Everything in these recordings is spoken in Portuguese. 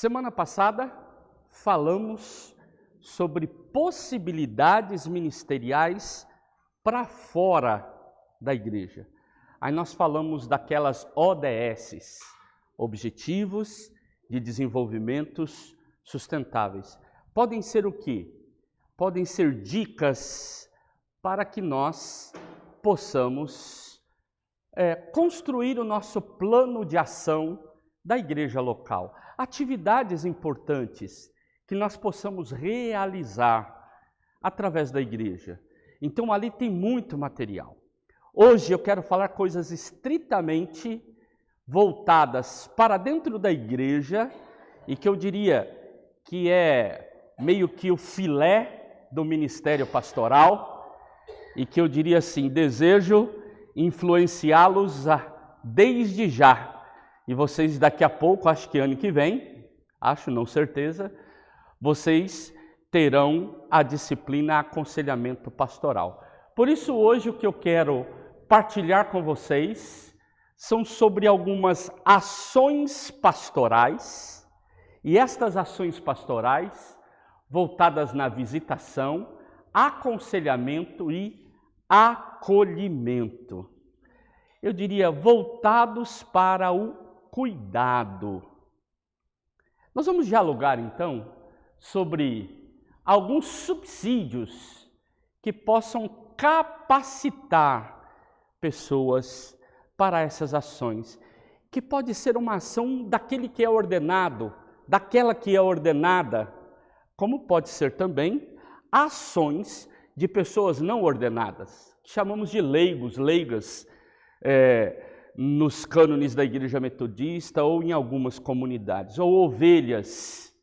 Semana passada falamos sobre possibilidades ministeriais para fora da igreja. Aí nós falamos daquelas ODSs, Objetivos de Desenvolvimentos Sustentáveis. Podem ser o quê? Podem ser dicas para que nós possamos construir o nosso plano de ação da igreja local. Atividades importantes que nós possamos realizar através da igreja. Então ali tem muito material. Hoje eu quero falar coisas estritamente voltadas para dentro da igreja e que eu diria que é meio que o filé do ministério pastoral e que eu diria assim, desejo influenciá-los desde já. E vocês daqui a pouco, acho que ano que vem, não certeza, vocês terão a disciplina aconselhamento pastoral. Por isso hoje o que eu quero partilhar com vocês são sobre algumas ações pastorais, e estas ações pastorais voltadas na visitação, aconselhamento e acolhimento. Eu diria voltados para o cuidado. Nós vamos dialogar então sobre alguns subsídios que possam capacitar pessoas para essas ações, que pode ser uma ação daquele que é ordenado, daquela que é ordenada, como pode ser também ações de pessoas não ordenadas, que chamamos de leigos, leigas, nos cânones da igreja metodista ou em algumas comunidades, ou ovelhas,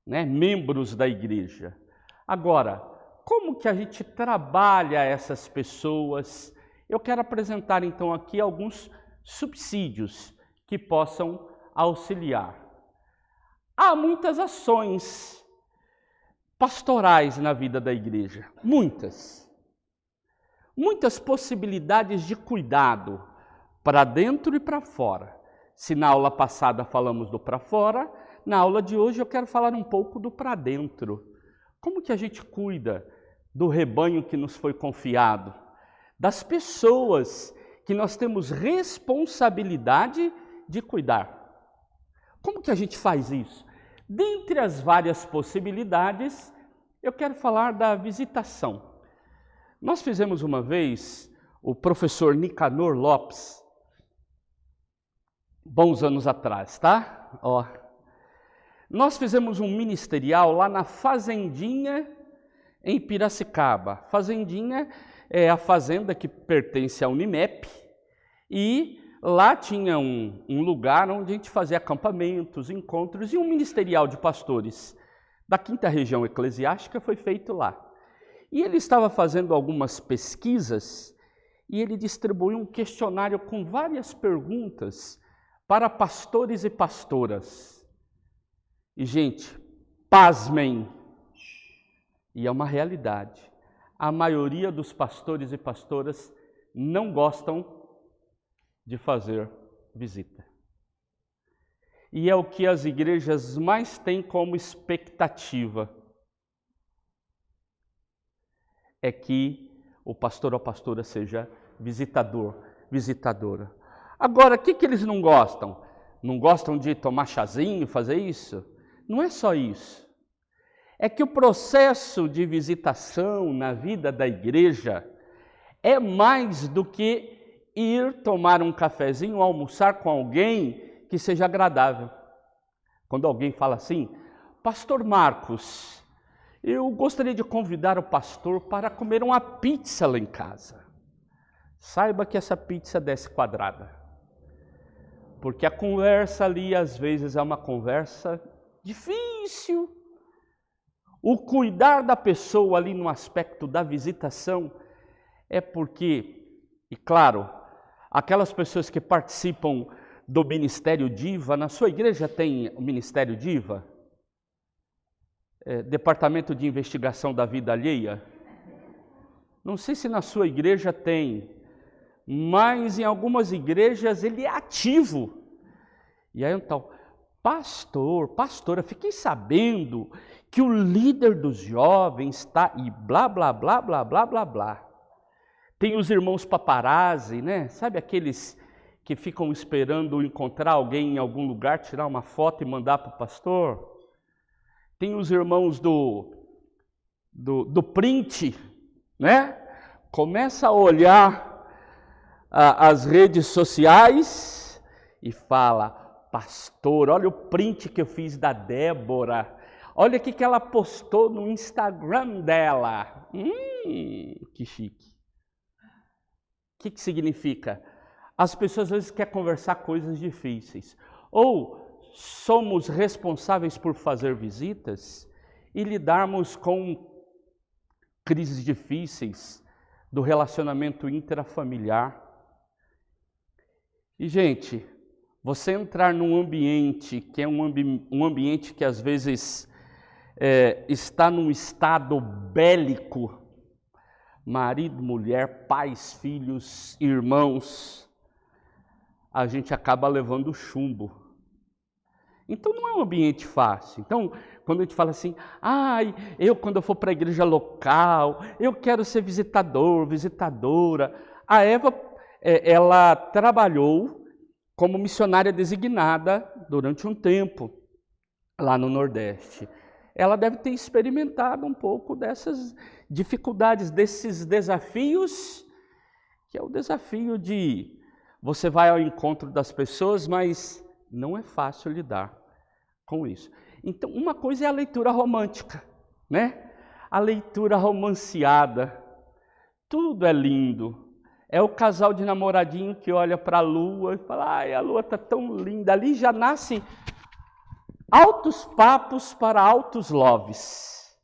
membros da igreja. Agora, como que a gente trabalha essas pessoas? Eu quero apresentar então aqui alguns subsídios que possam auxiliar. Há muitas ações pastorais na vida da igreja, muitas possibilidades de cuidado para dentro e para fora. Se na aula passada falamos do para fora, na aula de hoje eu quero falar um pouco do para dentro. Como que a gente cuida do rebanho que nos foi confiado, das pessoas que nós temos responsabilidade de cuidar? Como que a gente faz isso? Dentre as várias possibilidades, eu quero falar da visitação. Nós fizemos uma vez, o professor Nicanor Lopes, bons anos atrás, tá? Nós fizemos um ministerial lá na Fazendinha, em Piracicaba. Fazendinha é a fazenda que pertence à Unimep, e lá tinha um lugar onde a gente fazia acampamentos, encontros, e um ministerial de pastores da 5ª região eclesiástica foi feito lá. E ele estava fazendo algumas pesquisas e ele distribuiu um questionário com várias perguntas para pastores e pastoras. E, gente, pasmem, e é uma realidade, a maioria dos pastores e pastoras não gostam de fazer visita. E é o que as igrejas mais têm como expectativa, é que o pastor ou a pastora seja visitador, visitadora. Agora, o que eles não gostam? Não gostam de tomar chazinho, fazer isso? Não é só isso. É que o processo de visitação na vida da igreja é mais do que ir tomar um cafezinho, almoçar com alguém que seja agradável. Quando alguém fala assim, Pastor Marcos, eu gostaria de convidar o pastor para comer uma pizza lá em casa. Saiba que essa pizza desce quadrada. Porque a conversa ali, às vezes, é uma conversa difícil. O cuidar da pessoa ali no aspecto da visitação é porque, e claro, aquelas pessoas que participam do Ministério Diva, na sua igreja tem o Ministério Diva? Departamento de Investigação da Vida Alheia? Não sei se na sua igreja tem, mas em algumas igrejas ele é ativo. E aí então, pastora, fiquei sabendo que o líder dos jovens está e blá, blá, blá, blá, blá, blá, blá. Tem os irmãos paparazzi, né? Sabe aqueles que ficam esperando encontrar alguém em algum lugar, tirar uma foto e mandar para o pastor? Tem os irmãos do print, né? Começa a olhar as redes sociais e fala: pastor, olha o print que eu fiz da Débora, olha o que ela postou no Instagram dela. Que chique. O que significa? As pessoas às vezes querem conversar coisas difíceis. Ou somos responsáveis por fazer visitas e lidarmos com crises difíceis do relacionamento intrafamiliar. E, gente, você entrar num ambiente que é um ambiente que às vezes está num estado bélico, marido, mulher, pais, filhos, irmãos, a gente acaba levando chumbo. Então não é um ambiente fácil. Então, quando a gente fala assim, quando eu for para a igreja local, eu quero ser visitador, visitadora. A Eva, ela trabalhou como missionária designada durante um tempo lá no Nordeste. Ela deve ter experimentado um pouco dessas dificuldades, desses desafios, que é o desafio de você vai ao encontro das pessoas, mas não é fácil lidar com isso. Então, uma coisa é a leitura romântica, né? A leitura romanceada. Tudo é lindo. É o casal de namoradinho que olha para a lua e fala, a lua está tão linda. Ali já nasce altos papos para altos loves.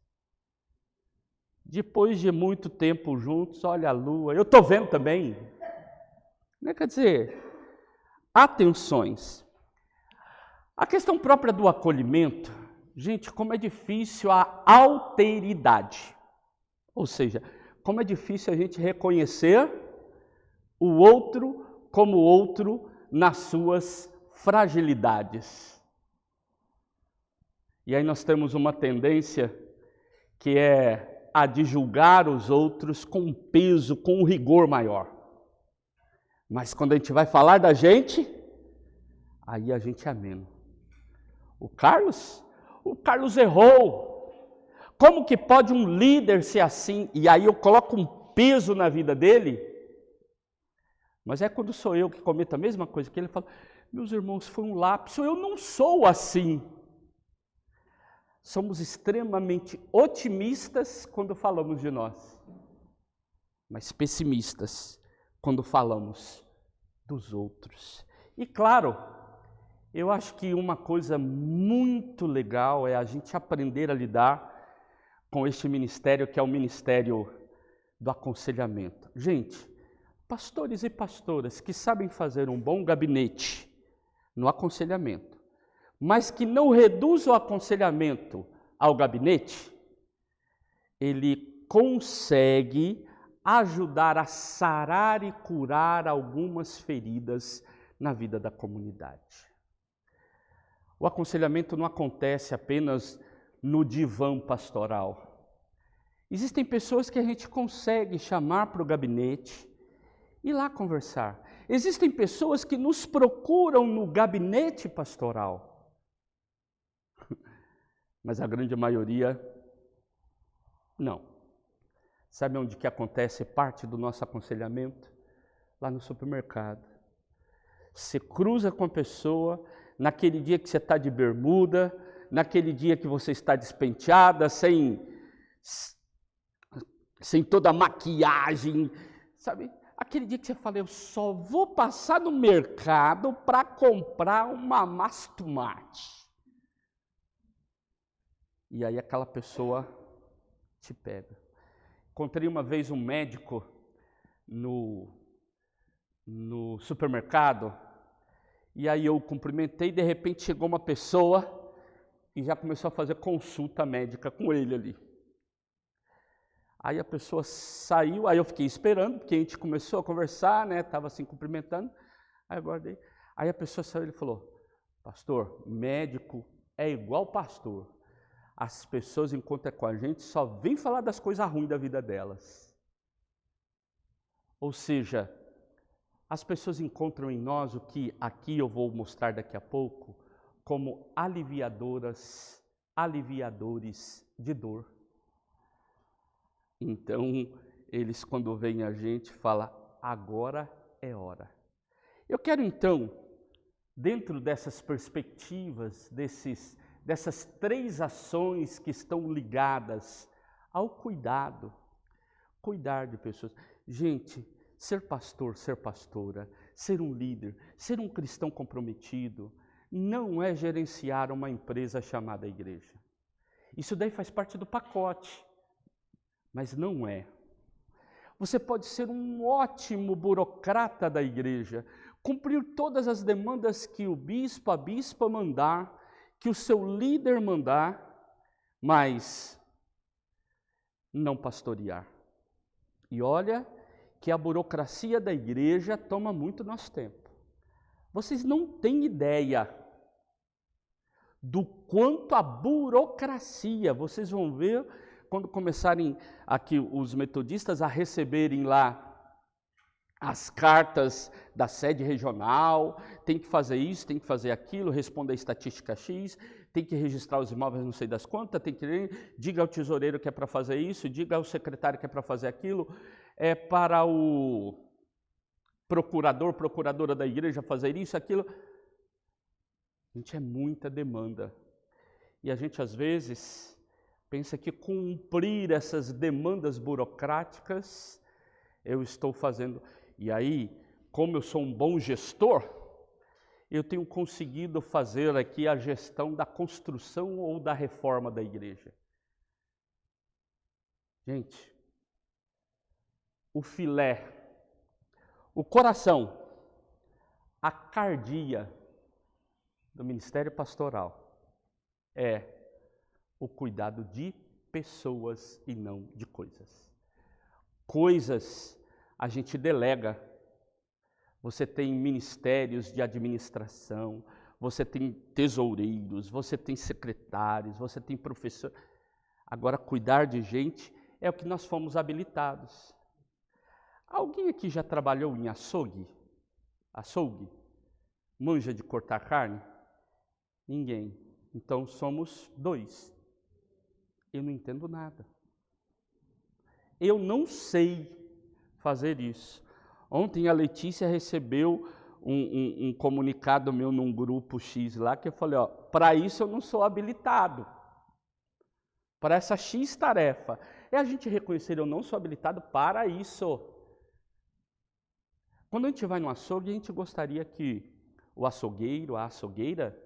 Depois de muito tempo juntos, olha a lua. Eu estou vendo também. Quer dizer, há tensões. A questão própria do acolhimento, gente, como é difícil a alteridade. Ou seja, como é difícil a gente reconhecer o outro como outro nas suas fragilidades. E aí nós temos uma tendência que é a de julgar os outros com um peso, com um rigor maior. Mas quando a gente vai falar da gente, aí a gente é ameno. O Carlos errou. Como que pode um líder ser assim? E aí eu coloco um peso na vida dele. Mas é quando sou eu que cometo a mesma coisa que ele, fala, meus irmãos, foi um lapso, eu não sou assim. Somos extremamente otimistas quando falamos de nós, mas pessimistas quando falamos dos outros. E claro, eu acho que uma coisa muito legal é a gente aprender a lidar com este ministério, que é o ministério do aconselhamento. Gente, pastores e pastoras que sabem fazer um bom gabinete no aconselhamento, mas que não reduz o aconselhamento ao gabinete, ele consegue ajudar a sarar e curar algumas feridas na vida da comunidade. O aconselhamento não acontece apenas no divã pastoral. Existem pessoas que a gente consegue chamar para o gabinete e ir lá conversar. Existem pessoas que nos procuram no gabinete pastoral. Mas a grande maioria, não. Sabe onde que acontece parte do nosso aconselhamento? Lá no supermercado. Você cruza com a pessoa, naquele dia que você está de bermuda, naquele dia que você está despenteada, sem toda a maquiagem, sabe? Aquele dia que você fala, eu só vou passar no mercado para comprar uma massa de tomate. E aí aquela pessoa te pega. Encontrei uma vez um médico no supermercado, e aí eu cumprimentei, de repente chegou uma pessoa e já começou a fazer consulta médica com ele ali. Aí a pessoa saiu, aí eu fiquei esperando, porque a gente começou a conversar, né? Estava assim cumprimentando, aí eu guardei. Aí a pessoa saiu e ele falou, Pastor, médico é igual pastor. As pessoas encontram com a gente só vêm falar das coisas ruins da vida delas. Ou seja, as pessoas encontram em nós o que aqui eu vou mostrar daqui a pouco, como aliviadores de dor. Então, eles quando veem a gente, falam, agora é hora. Eu quero então, dentro dessas perspectivas, dessas 3 ações que estão ligadas ao cuidado, cuidar de pessoas. Gente, ser pastor, ser pastora, ser um líder, ser um cristão comprometido, não é gerenciar uma empresa chamada igreja. Isso daí faz parte do pacote, mas não é. Você pode ser um ótimo burocrata da igreja, cumprir todas as demandas que o bispo, a bispa mandar, que o seu líder mandar, mas não pastorear. E olha que a burocracia da igreja toma muito nosso tempo. Vocês não têm ideia do quanto a burocracia, vocês vão ver quando começarem aqui os metodistas a receberem lá as cartas da sede regional, tem que fazer isso, tem que fazer aquilo, responder a estatística X, tem que registrar os imóveis não sei das quantas, tem que diga ao tesoureiro que é para fazer isso, diga ao secretário que é para fazer aquilo, é para o procurador, procuradora da igreja fazer isso, aquilo. Gente, é muita demanda. E a gente às vezes pensa que cumprir essas demandas burocráticas eu estou fazendo. E aí, como eu sou um bom gestor, eu tenho conseguido fazer aqui a gestão da construção ou da reforma da igreja. Gente, o filé, o coração, a cardia do ministério pastoral é o cuidado de pessoas e não de coisas. Coisas a gente delega. Você tem ministérios de administração, você tem tesoureiros, você tem secretários, você tem professor. Agora, cuidar de gente é o que nós fomos habilitados. Alguém aqui já trabalhou em açougue? Açougue? Manja de cortar carne? Ninguém. Então, somos 2. Eu não entendo nada. Eu não sei fazer isso. Ontem a Letícia recebeu um comunicado meu num grupo X lá, que eu falei, para isso eu não sou habilitado. Para essa X tarefa. É a gente reconhecer, eu não sou habilitado para isso. Quando a gente vai no açougue, a gente gostaria que o açougueiro, a açougueira,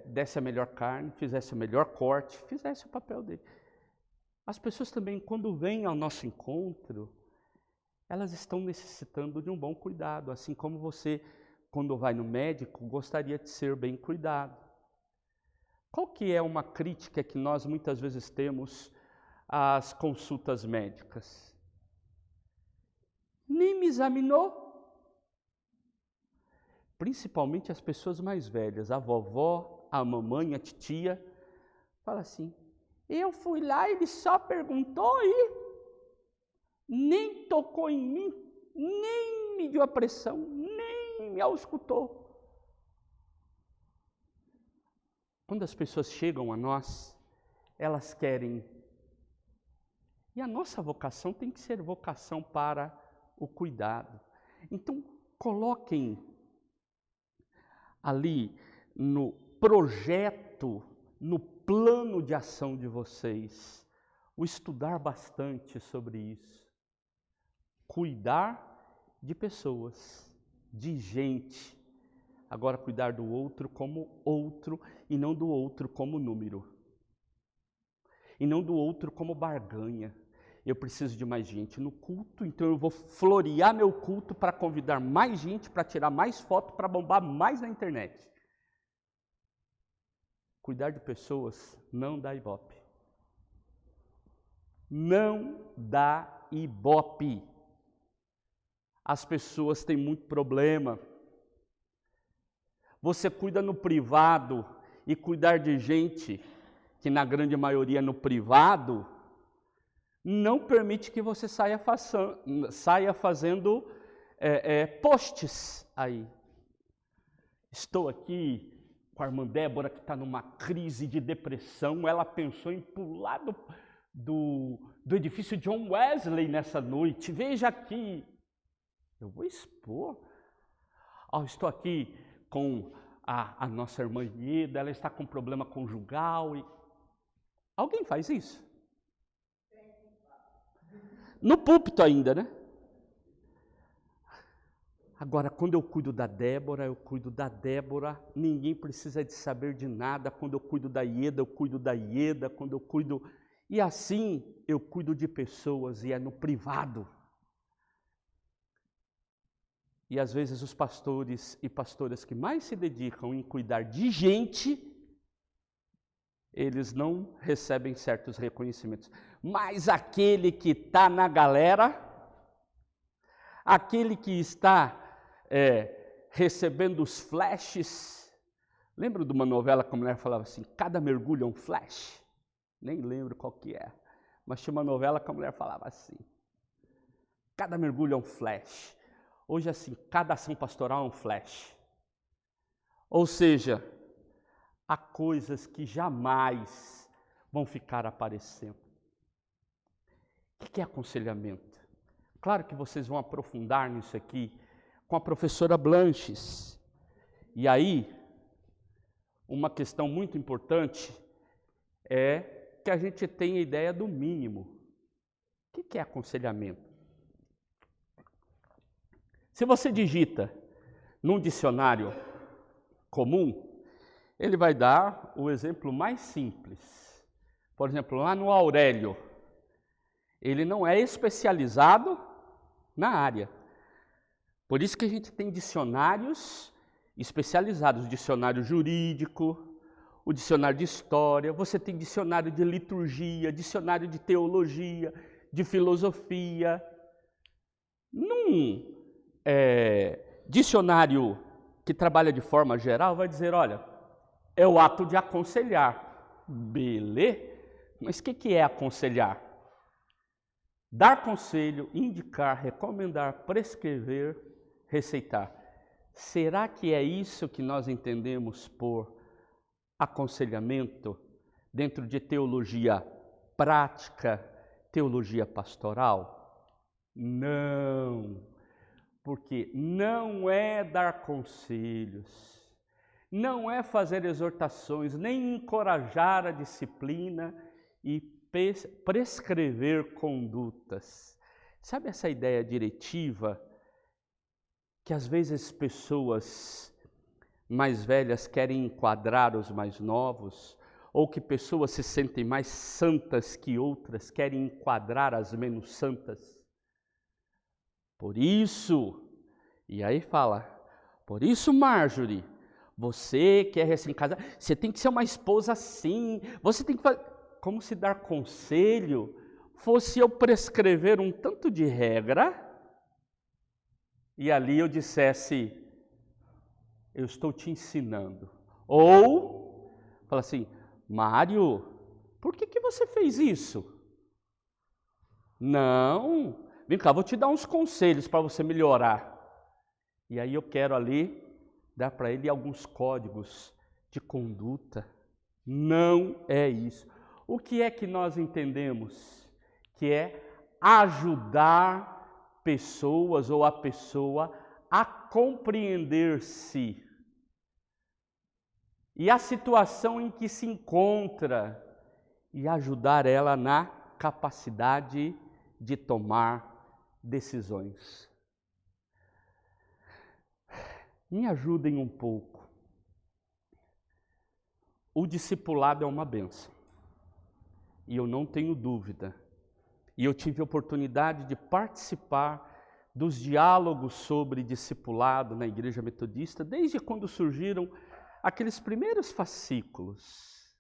desse a melhor carne, fizesse o melhor corte, fizesse o papel dele. As pessoas também, quando vêm ao nosso encontro, elas estão necessitando de um bom cuidado, assim como você, quando vai no médico, gostaria de ser bem cuidado. Qual que é uma crítica que nós muitas vezes temos às consultas médicas? Nem me examinou. Principalmente as pessoas mais velhas, a vovó, a mamãe, a titia, fala assim, eu fui lá e ele só perguntou e nem tocou em mim, nem me deu a pressão, nem me auscultou. Quando as pessoas chegam a nós, elas querem. E a nossa vocação tem que ser vocação para o cuidado. Então, coloquem ali no projeto, no plano de ação de vocês, o estudar bastante sobre isso. Cuidar de pessoas, de gente. Agora, cuidar do outro como outro e não do outro como número. E não do outro como barganha. Eu preciso de mais gente no culto, então eu vou florear meu culto para convidar mais gente, para tirar mais foto, para bombar mais na internet. Cuidar de pessoas não dá ibope. Não dá ibope. As pessoas têm muito problema. você cuida no privado e cuidar de gente, que na grande maioria no privado, não permite que você saia fazendo posts aí. Estou aqui com a irmã Débora, que está numa crise de depressão. Ela pensou em pular do edifício John Wesley nessa noite. Veja aqui. Eu vou expor. Estou aqui com a nossa irmã Ieda, ela está com problema conjugal. Alguém faz isso? No púlpito ainda, né? Agora, quando eu cuido da Débora, ninguém precisa de saber de nada. Quando eu cuido da Ieda, eu cuido da Ieda. Quando eu cuido... E assim, eu cuido de pessoas e é no privado. E às vezes os pastores e pastoras que mais se dedicam em cuidar de gente, eles não recebem certos reconhecimentos. Mas aquele que está na galera, aquele que está recebendo os flashes, lembra de uma novela que a mulher falava assim, cada mergulho é um flash? Nem lembro qual que é, mas tinha uma novela que a mulher falava assim, cada mergulho é um flash. Hoje assim, cada ação pastoral é um flash. Ou seja, há coisas que jamais vão ficar aparecendo. O que é aconselhamento? Claro que vocês vão aprofundar nisso aqui com a professora Blanches. E aí, uma questão muito importante é que a gente tenha ideia do mínimo. O que é aconselhamento? Se você digita num dicionário comum, ele vai dar o exemplo mais simples. Por exemplo, lá no Aurélio, ele não é especializado na área. Por isso que a gente tem dicionários especializados, dicionário jurídico, o dicionário de história, você tem dicionário de liturgia, dicionário de teologia, de filosofia. Num dicionário que trabalha de forma geral, vai dizer, olha, é o ato de aconselhar. Beleza? Mas o que é aconselhar? Dar conselho, indicar, recomendar, prescrever, receitar. Será que é isso que nós entendemos por aconselhamento dentro de teologia prática, teologia pastoral? Não. Porque não é dar conselhos, não é fazer exortações, nem encorajar a disciplina e prescrever condutas. Sabe essa ideia diretiva que às vezes pessoas mais velhas querem enquadrar os mais novos, ou que pessoas se sentem mais santas que outras querem enquadrar as menos santas? Por isso, e aí fala, por isso, Marjorie, você que é recém-casada, você tem que ser uma esposa assim, você tem que fazer... Como se dar conselho fosse eu prescrever um tanto de regra e ali eu dissesse, eu estou te ensinando. Ou, fala assim, Mário, por que você fez isso? Não, vem cá, vou te dar uns conselhos para você melhorar. E aí eu quero ali dar para ele alguns códigos de conduta. Não é isso. O que é que nós entendemos? Que é ajudar pessoas ou a pessoa a compreender-se e a situação em que se encontra e ajudar ela na capacidade de tomar decisões. Me ajudem um pouco. O discipulado é uma bênção. E eu não tenho dúvida. E eu tive a oportunidade de participar dos diálogos sobre discipulado na Igreja Metodista, desde quando surgiram aqueles primeiros fascículos.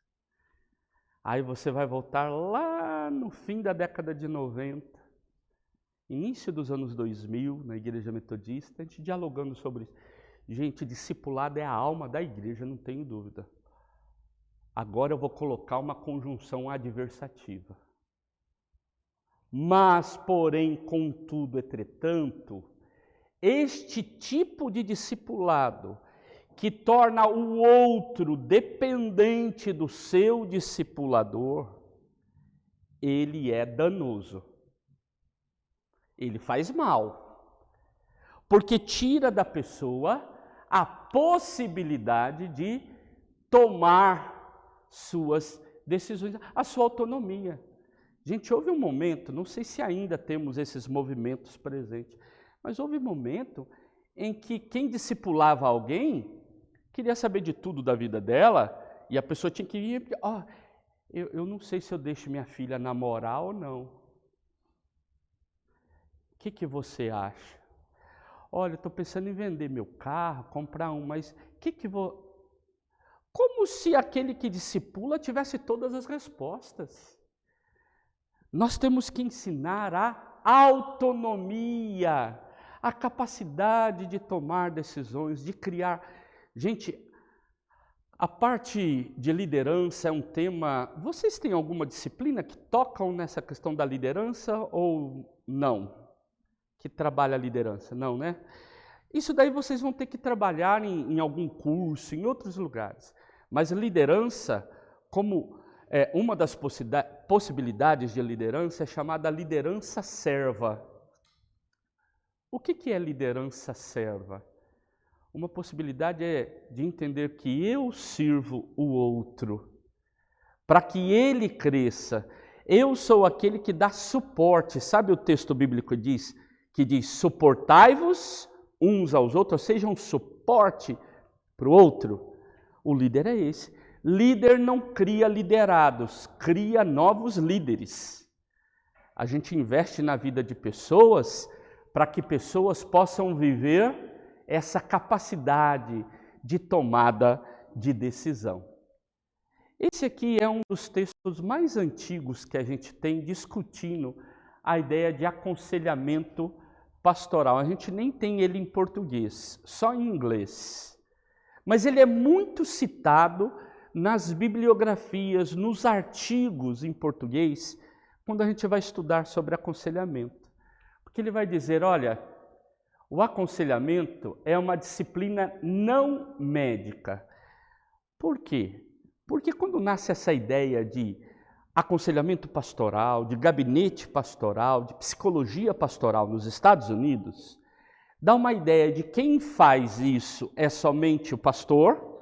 Aí você vai voltar lá no fim da década de 90, início dos anos 2000, na Igreja Metodista, a gente dialogando sobre isso. Gente, discipulado é a alma da igreja, não tenho dúvida. Agora eu vou colocar uma conjunção adversativa. Mas, porém, contudo, entretanto, este tipo de discipulado que torna o outro dependente do seu discipulador, ele é danoso. Ele faz mal, porque tira da pessoa a possibilidade de tomar suas decisões, a sua autonomia. Gente, houve um momento, não sei se ainda temos esses movimentos presentes, mas houve um momento em que quem discipulava alguém queria saber de tudo da vida dela, e a pessoa tinha que ir, eu não sei se eu deixo minha filha namorar ou não. O que você acha? Olha, eu estou pensando em vender meu carro, comprar um, mas Como se aquele que discipula tivesse todas as respostas. Nós temos que ensinar a autonomia, a capacidade de tomar decisões, de criar. Gente, a parte de liderança é um tema. Vocês têm alguma disciplina que tocam nessa questão da liderança ou não? Que trabalha a liderança? Não, né? Isso daí vocês vão ter que trabalhar em algum curso, em outros lugares. Mas liderança, como uma das possibilidades de liderança, é chamada liderança serva. O que é liderança serva? Uma possibilidade é de entender que eu sirvo o outro, para que ele cresça. Eu sou aquele que dá suporte. Sabe o texto bíblico que diz, suportai-vos uns aos outros, seja um suporte para o outro? O líder é esse. Líder não cria liderados, cria novos líderes. A gente investe na vida de pessoas para que pessoas possam viver essa capacidade de tomada de decisão. Esse aqui é um dos textos mais antigos que a gente tem discutindo a ideia de aconselhamento pastoral. A gente nem tem ele em português, só em inglês. Mas ele é muito citado nas bibliografias, nos artigos em português, quando a gente vai estudar sobre aconselhamento. Porque ele vai dizer, olha, o aconselhamento é uma disciplina não médica. Por quê? Porque quando nasce essa ideia de aconselhamento pastoral, de gabinete pastoral, de psicologia pastoral nos Estados Unidos, dá uma ideia de quem faz isso é somente o pastor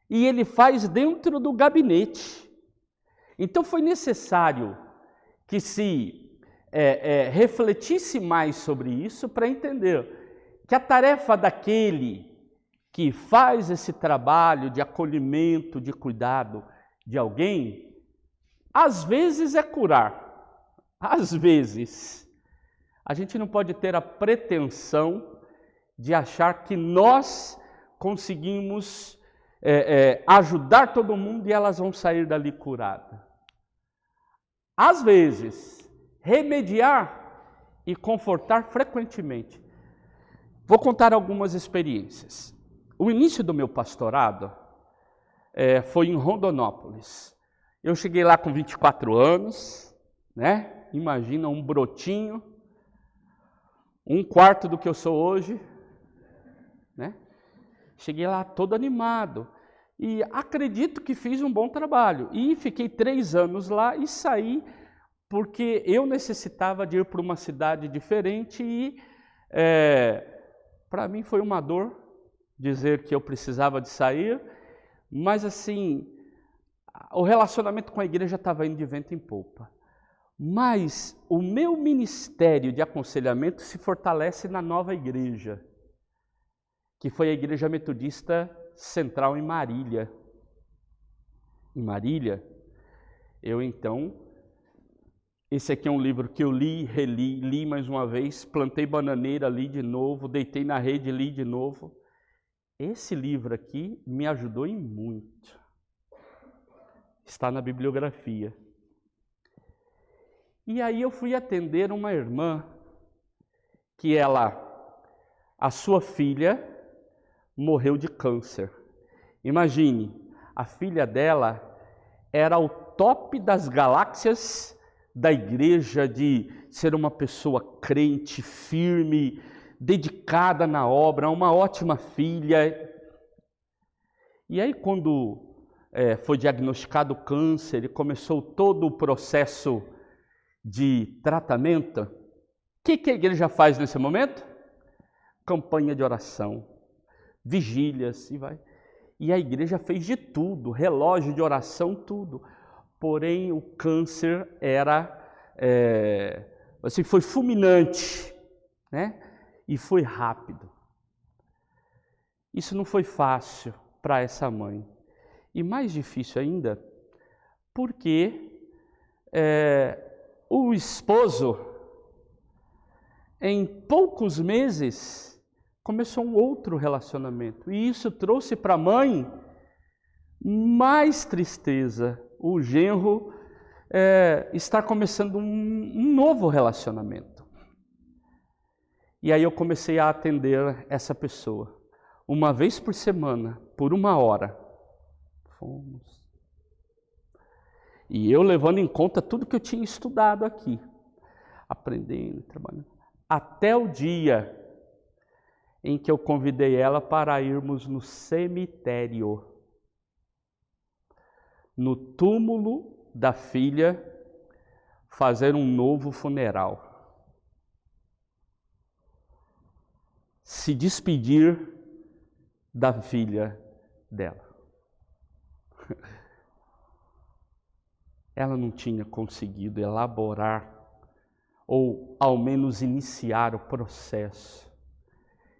e ele faz dentro do gabinete. Então foi necessário que se refletisse mais sobre isso para entender que a tarefa daquele que faz esse trabalho de acolhimento, de cuidado de alguém, às vezes é curar, às vezes. A gente não pode ter a pretensão de achar que nós conseguimos ajudar todo mundo e elas vão sair dali curadas. Às vezes, remediar e confortar frequentemente. Vou contar algumas experiências. O início do meu pastorado foi em Rondonópolis. Eu cheguei lá com 24 anos, né? Imagina um brotinho, um quarto do que eu sou hoje, né? Cheguei lá todo animado e acredito que fiz um bom trabalho. E fiquei 3 anos lá e saí porque eu necessitava de ir para uma cidade diferente e para mim foi uma dor dizer que eu precisava de sair, mas assim, o relacionamento com a igreja estava indo de vento em popa. Mas o meu ministério de aconselhamento se fortalece na nova igreja, que foi a Igreja Metodista Central em Marília. Em Marília, esse aqui é um livro que eu li, reli, li mais uma vez, plantei bananeira, li de novo, deitei na rede, li de novo. Esse livro aqui me ajudou em muito. Está na bibliografia. E aí eu fui atender uma irmã que a sua filha morreu de câncer. Imagine, a filha dela era o top das galáxias da igreja, de ser uma pessoa crente, firme, dedicada na obra, uma ótima filha. E aí quando foi diagnosticado o câncer e começou todo o processo de tratamento, o que a igreja faz nesse momento? Campanha de oração, vigílias, e vai. E a igreja fez de tudo, relógio de oração, tudo. Porém, o câncer era, foi fulminante, né? E foi rápido. Isso não foi fácil para essa mãe. E mais difícil ainda, porque o esposo, em poucos meses, começou um outro relacionamento. E isso trouxe para a mãe mais tristeza. O genro está começando um novo relacionamento. E aí eu comecei a atender essa pessoa. Uma vez por semana, por 1 hora. Fomos. E eu levando em conta tudo que eu tinha estudado aqui. Aprendendo, trabalhando. Até o dia em que eu convidei ela para irmos no cemitério, no túmulo da filha, fazer um novo funeral. Se despedir da filha dela. Ela não tinha conseguido elaborar, ou ao menos iniciar o processo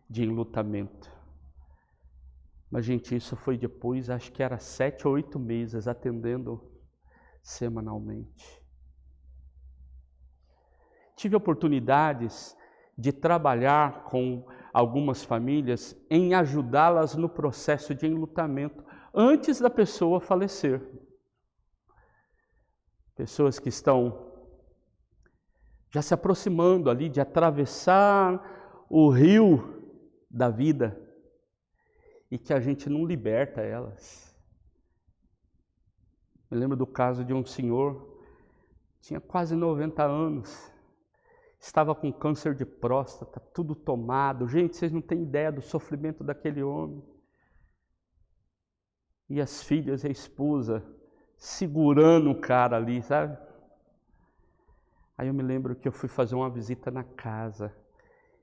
de enlutamento. Mas, gente, isso foi depois, acho que era 7 ou 8 meses, atendendo semanalmente. Tive oportunidades de trabalhar com algumas famílias em ajudá-las no processo de enlutamento antes da pessoa falecer. Pessoas que estão já se aproximando ali de atravessar o rio da vida e que a gente não liberta elas. Me lembro do caso de um senhor, tinha quase 90 anos, estava com câncer de próstata, tudo tomado. Gente, vocês não têm ideia do sofrimento daquele homem. E as filhas e a esposa segurando o cara ali, sabe? Aí eu me lembro que eu fui fazer uma visita na casa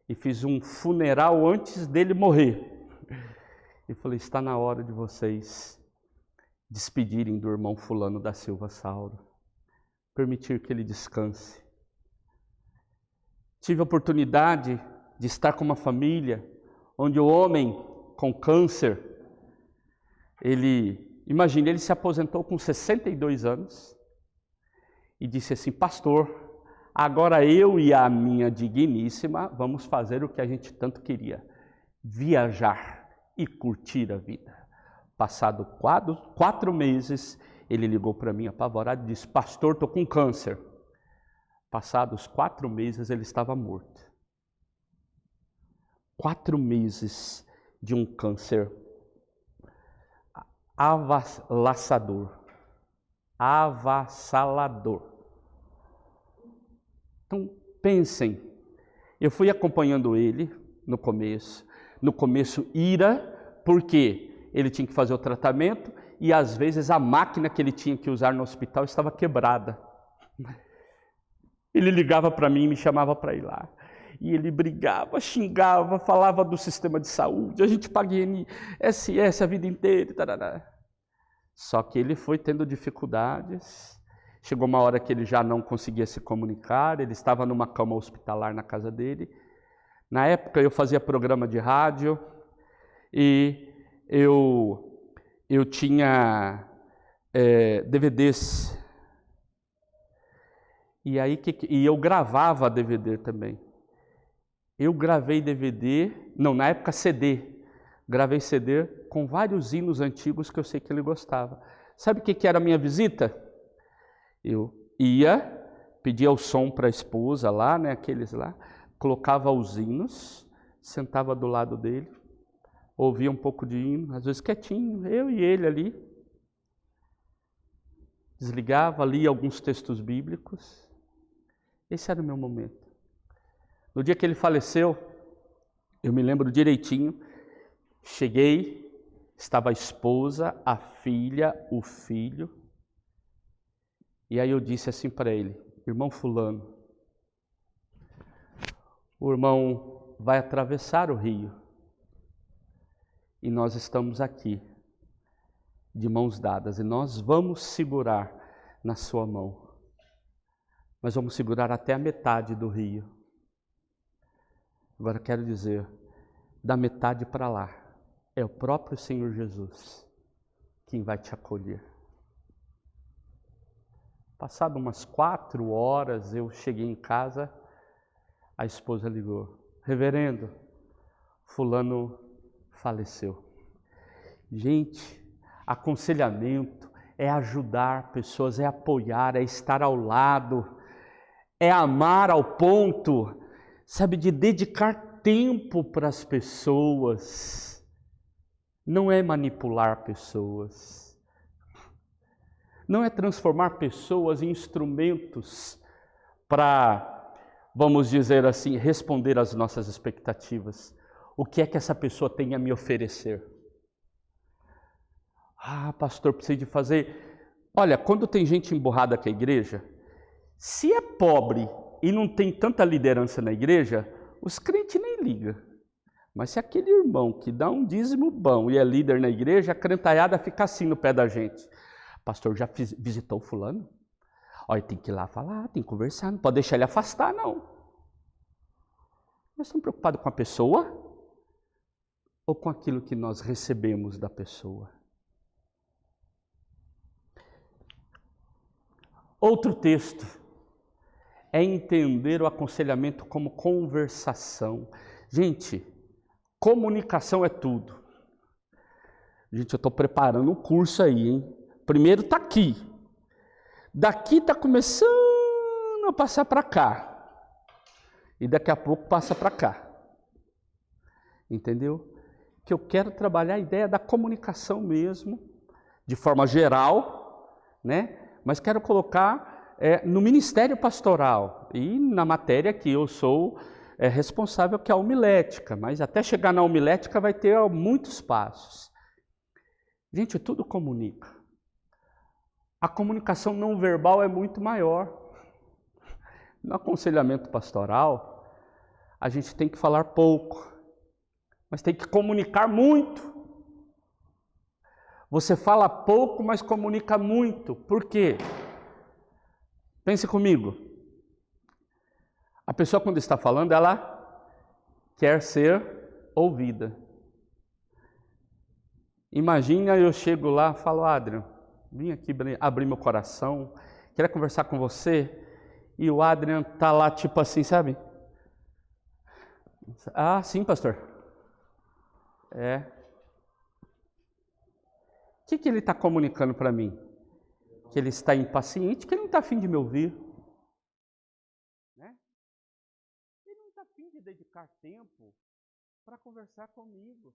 e fiz um funeral antes dele morrer. E falei, está na hora de vocês despedirem do irmão fulano da Silva Sauro. Permitir que ele descanse. Tive a oportunidade de estar com uma família onde o homem com câncer, ele se aposentou com 62 anos e disse assim, pastor, agora eu e a minha digníssima vamos fazer o que a gente tanto queria, viajar e curtir a vida. Passado 4 meses, ele ligou para mim apavorado e disse, pastor, estou com câncer. Passados 4 meses, ele estava morto. 4 meses de um câncer avassalador. Então, pensem, eu fui acompanhando ele no começo ira, porque ele tinha que fazer o tratamento e às vezes a máquina que ele tinha que usar no hospital estava quebrada. Ele ligava para mim e me chamava para ir lá. E ele brigava, xingava, falava do sistema de saúde, a gente paga INSS a vida inteira. Tarará. Só que ele foi tendo dificuldades, chegou uma hora que ele já não conseguia se comunicar, ele estava numa cama hospitalar na casa dele. Na época eu fazia programa de rádio e eu tinha DVDs. E aí eu gravava DVD também. Eu gravei DVD, não, na época CD. Gravei CD com vários hinos antigos que eu sei que ele gostava. Sabe o que era a minha visita? Eu ia, pedia o som para a esposa lá, né, aqueles lá, colocava os hinos, sentava do lado dele, ouvia um pouco de hino, às vezes quietinho, eu e ele ali. Desligava, lia alguns textos bíblicos. Esse era o meu momento. No dia que ele faleceu, eu me lembro direitinho, cheguei, estava a esposa, a filha, o filho. E aí eu disse assim para ele: irmão fulano, o irmão vai atravessar o rio. E nós estamos aqui, de mãos dadas, e nós vamos segurar na sua mão. Nós vamos segurar até a metade do rio. Agora quero dizer, da metade para lá, é o próprio Senhor Jesus quem vai te acolher. Passado umas 4 horas, eu cheguei em casa, a esposa ligou: reverendo, fulano faleceu. Gente, aconselhamento é ajudar pessoas, é apoiar, é estar ao lado, é amar ao ponto, sabe, de dedicar tempo para as pessoas. Não é manipular pessoas. Não é transformar pessoas em instrumentos para, vamos dizer assim, responder às nossas expectativas. O que é que essa pessoa tem a me oferecer? Ah, pastor, preciso de fazer... Olha, quando tem gente emburrada com a igreja, se é pobre e não tem tanta liderança na igreja, os crentes nem ligam. Mas se aquele irmão que dá um dízimo bom e é líder na igreja, a crentaiada fica assim no pé da gente. Pastor, já visitou fulano? Olha, tem que ir lá falar, tem que conversar, não pode deixar ele afastar, não. Nós estamos preocupados com a pessoa ou com aquilo que nós recebemos da pessoa? Outro texto é entender o aconselhamento como conversação. Gente, comunicação é tudo. Gente, eu estou preparando um curso aí, hein? Primeiro está aqui. Daqui está começando a passar para cá. E daqui a pouco passa para cá. Entendeu? Que eu quero trabalhar a ideia da comunicação mesmo, de forma geral, né? Mas quero colocar no ministério pastoral e na matéria que eu sou responsável, que é a homilética. Mas até chegar na homilética vai ter muitos passos. Gente, tudo comunica. A comunicação não verbal é muito maior. No aconselhamento pastoral, a gente tem que falar pouco, mas tem que comunicar muito. Você fala pouco, mas comunica muito. Por quê? Pense comigo. A pessoa, quando está falando, ela quer ser ouvida. Imagina eu chego lá e falo: Adrian, vim aqui abrir meu coração, quero conversar com você. E o Adrian está lá tipo assim, sabe? Ah, sim, pastor. O que ele está comunicando para mim? Que ele está impaciente, que ele não está a fim de me ouvir. Né? Ele não está a fim de dedicar tempo para conversar comigo.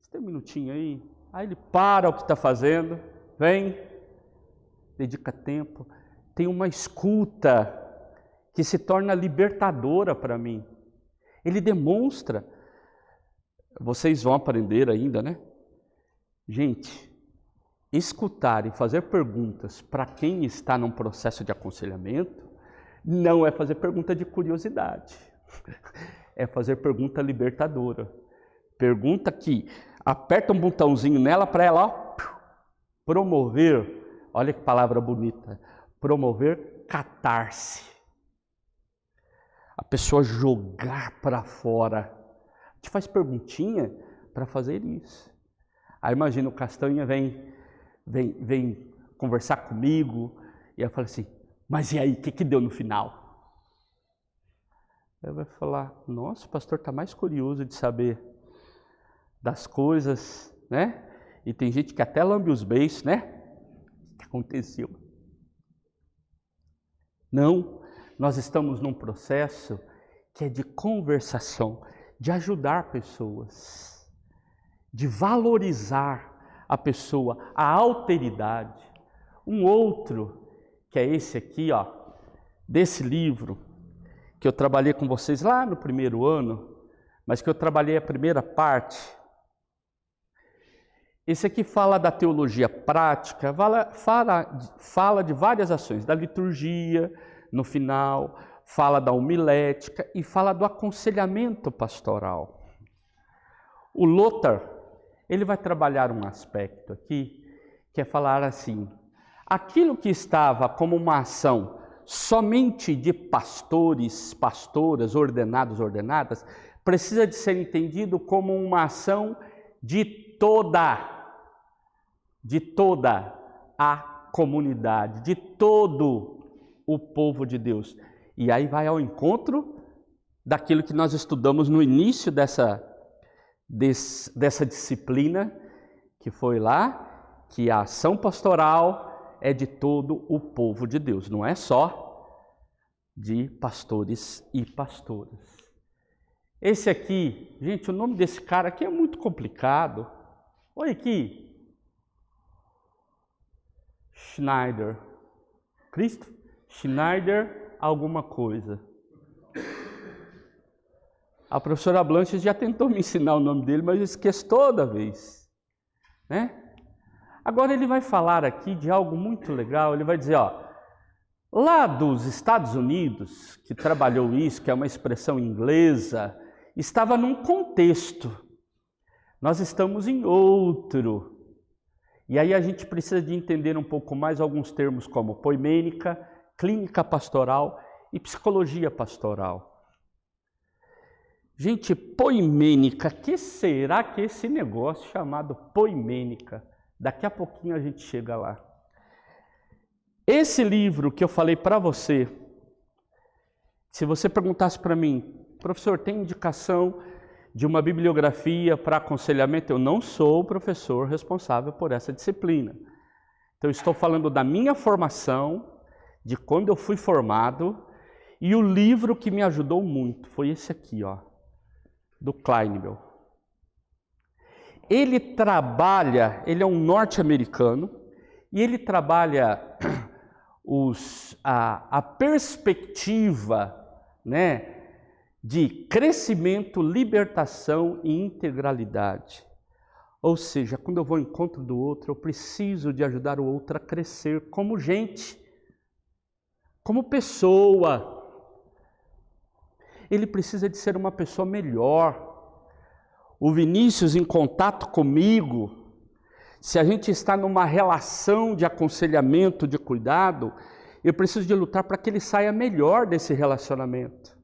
Você tem um minutinho aí? Aí ele para o que está fazendo, vem, dedica tempo. Tem uma escuta que se torna libertadora para mim. Ele demonstra. Vocês vão aprender ainda, né? Gente, escutar e fazer perguntas para quem está num processo de aconselhamento não é fazer pergunta de curiosidade. É fazer pergunta libertadora. Pergunta que aperta um botãozinho nela para ela promover, olha que palavra bonita, promover catarse. A pessoa jogar para fora. A gente faz perguntinha para fazer isso. Aí imagina o Castanha vem conversar comigo e eu falo assim: mas e aí, o que deu no final? Aí vai falar: nossa, o pastor está mais curioso de saber das coisas, né? E tem gente que até lambe os beiços, né? O que aconteceu? Não, nós estamos num processo que é de conversação, de ajudar pessoas, de valorizar a pessoa, a alteridade. Um outro, que é esse aqui, ó, desse livro, que eu trabalhei com vocês lá no primeiro ano, mas que eu trabalhei a primeira parte. Esse aqui fala da teologia prática, fala de várias ações, da liturgia no final, fala da homilética e fala do aconselhamento pastoral. O Lothar, ele vai trabalhar um aspecto aqui, que é falar assim, aquilo que estava como uma ação somente de pastores, pastoras, ordenados, ordenadas, precisa de ser entendido como uma ação de toda a comunidade, de todo o povo de Deus. E aí vai ao encontro daquilo que nós estudamos no início dessa disciplina, que foi lá, que a ação pastoral é de todo o povo de Deus, não é só de pastores e pastoras. Esse aqui, gente, o nome desse cara aqui é muito complicado. Olha aqui. Schneider. Cristo? Schneider alguma coisa. A professora Blanche já tentou me ensinar o nome dele, mas eu esqueço toda vez. Né? Agora ele vai falar aqui de algo muito legal. Ele vai dizer, ó, lá dos Estados Unidos, que trabalhou isso, que é uma expressão inglesa, estava num contexto. Nós estamos em outro. E aí a gente precisa de entender um pouco mais alguns termos como poimênica, clínica pastoral e psicologia pastoral. Gente, poimênica, que será que esse negócio chamado poimênica? Daqui a pouquinho a gente chega lá. Esse livro que eu falei para você, se você perguntasse para mim, professor, tem indicação de uma bibliografia para aconselhamento? Eu não sou o professor responsável por essa disciplina. Então, eu estou falando da minha formação, de quando eu fui formado, e o livro que me ajudou muito foi esse aqui, ó, do Kleinbell. Ele é um norte-americano, e ele trabalha a perspectiva, né, de crescimento, libertação e integralidade. Ou seja, quando eu vou ao encontro do outro, eu preciso de ajudar o outro a crescer como gente, como pessoa. Ele precisa de ser uma pessoa melhor. O Vinícius, em contato comigo, se a gente está numa relação de aconselhamento, de cuidado, eu preciso de lutar para que ele saia melhor desse relacionamento.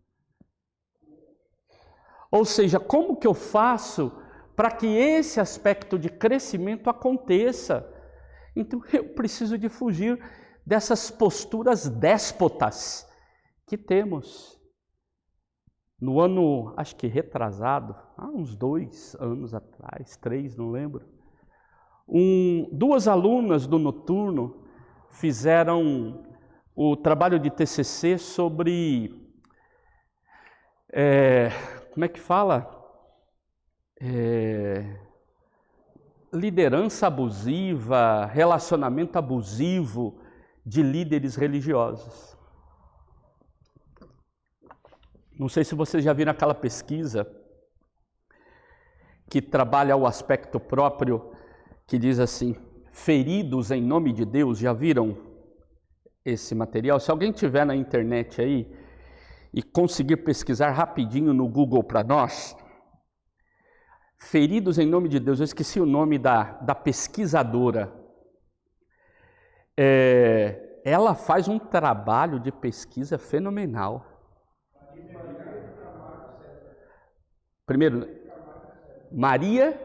Ou seja, como que eu faço para que esse aspecto de crescimento aconteça? Então eu preciso de fugir dessas posturas déspotas que temos. No ano, acho que retrasado, há uns 2 anos atrás, 3, não lembro, 2 alunas do noturno fizeram o trabalho de TCC sobre, como é que fala? Liderança abusiva, relacionamento abusivo de líderes religiosos. Não sei se vocês já viram aquela pesquisa que trabalha o aspecto próprio, que diz assim, feridos em nome de Deus. Já viram esse material? Se alguém tiver na internet aí e conseguir pesquisar rapidinho no Google para nós, feridos em nome de Deus, eu esqueci o nome da pesquisadora. Ela faz um trabalho de pesquisa fenomenal. Primeiro, Marília,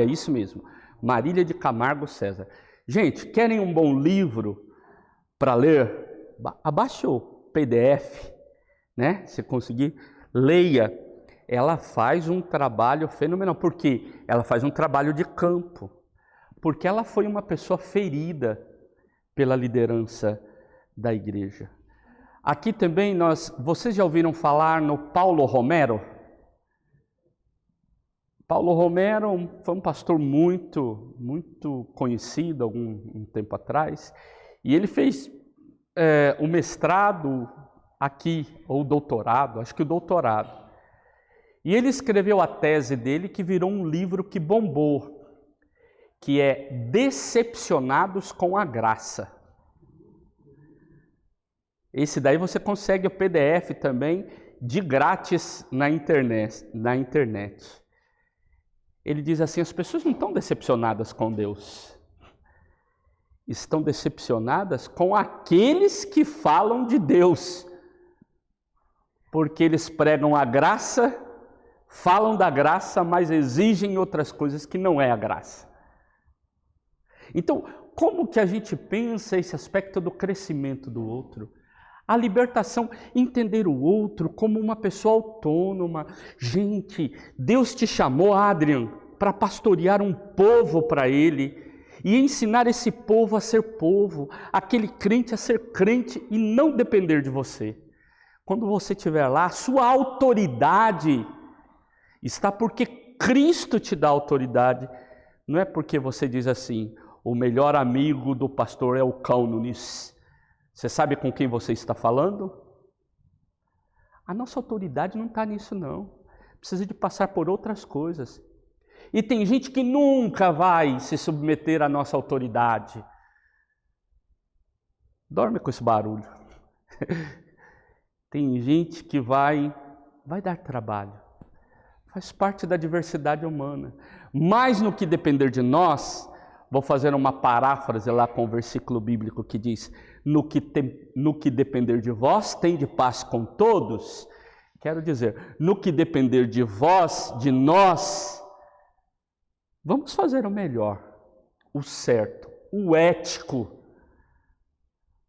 isso mesmo. Marília de Camargo César. Gente, querem um bom livro para ler? Abaixe o PDF, né? Se conseguir, leia. Ela faz um trabalho fenomenal. Por quê? Ela faz um trabalho de campo. Porque ela foi uma pessoa ferida pela liderança da igreja. Aqui também vocês já ouviram falar no Paulo Romero? Paulo Romero foi um pastor muito conhecido algum tempo atrás, e ele fez o mestrado aqui, ou o doutorado, acho que o doutorado. E ele escreveu a tese dele, que virou um livro que bombou, que é Decepcionados com a Graça. Esse daí você consegue o PDF também, de grátis na internet. Ele diz assim, as pessoas não estão decepcionadas com Deus. Estão decepcionadas com aqueles que falam de Deus. Porque eles pregam a graça, falam da graça, mas exigem outras coisas que não é a graça. Então, como que a gente pensa esse aspecto do crescimento do outro? A libertação, entender o outro como uma pessoa autônoma. Gente, Deus te chamou, Adrian, para pastorear um povo para Ele e ensinar esse povo a ser povo, aquele crente a ser crente e não depender de você. Quando você estiver lá, sua autoridade está porque Cristo te dá autoridade. Não é porque você diz assim, o melhor amigo do pastor é o Cão Nunes. Você sabe com quem você está falando? A nossa autoridade não está nisso não. Precisa de passar por outras coisas. E tem gente que nunca vai se submeter à nossa autoridade. Dorme com esse barulho. Tem gente que vai dar trabalho. Faz parte da diversidade humana. Mas no que depender de nós, vou fazer uma paráfrase lá com o versículo bíblico que diz, no que depender de vós, tende paz com todos. Quero dizer, no que depender de vós, de nós, vamos fazer o melhor, o certo, o ético.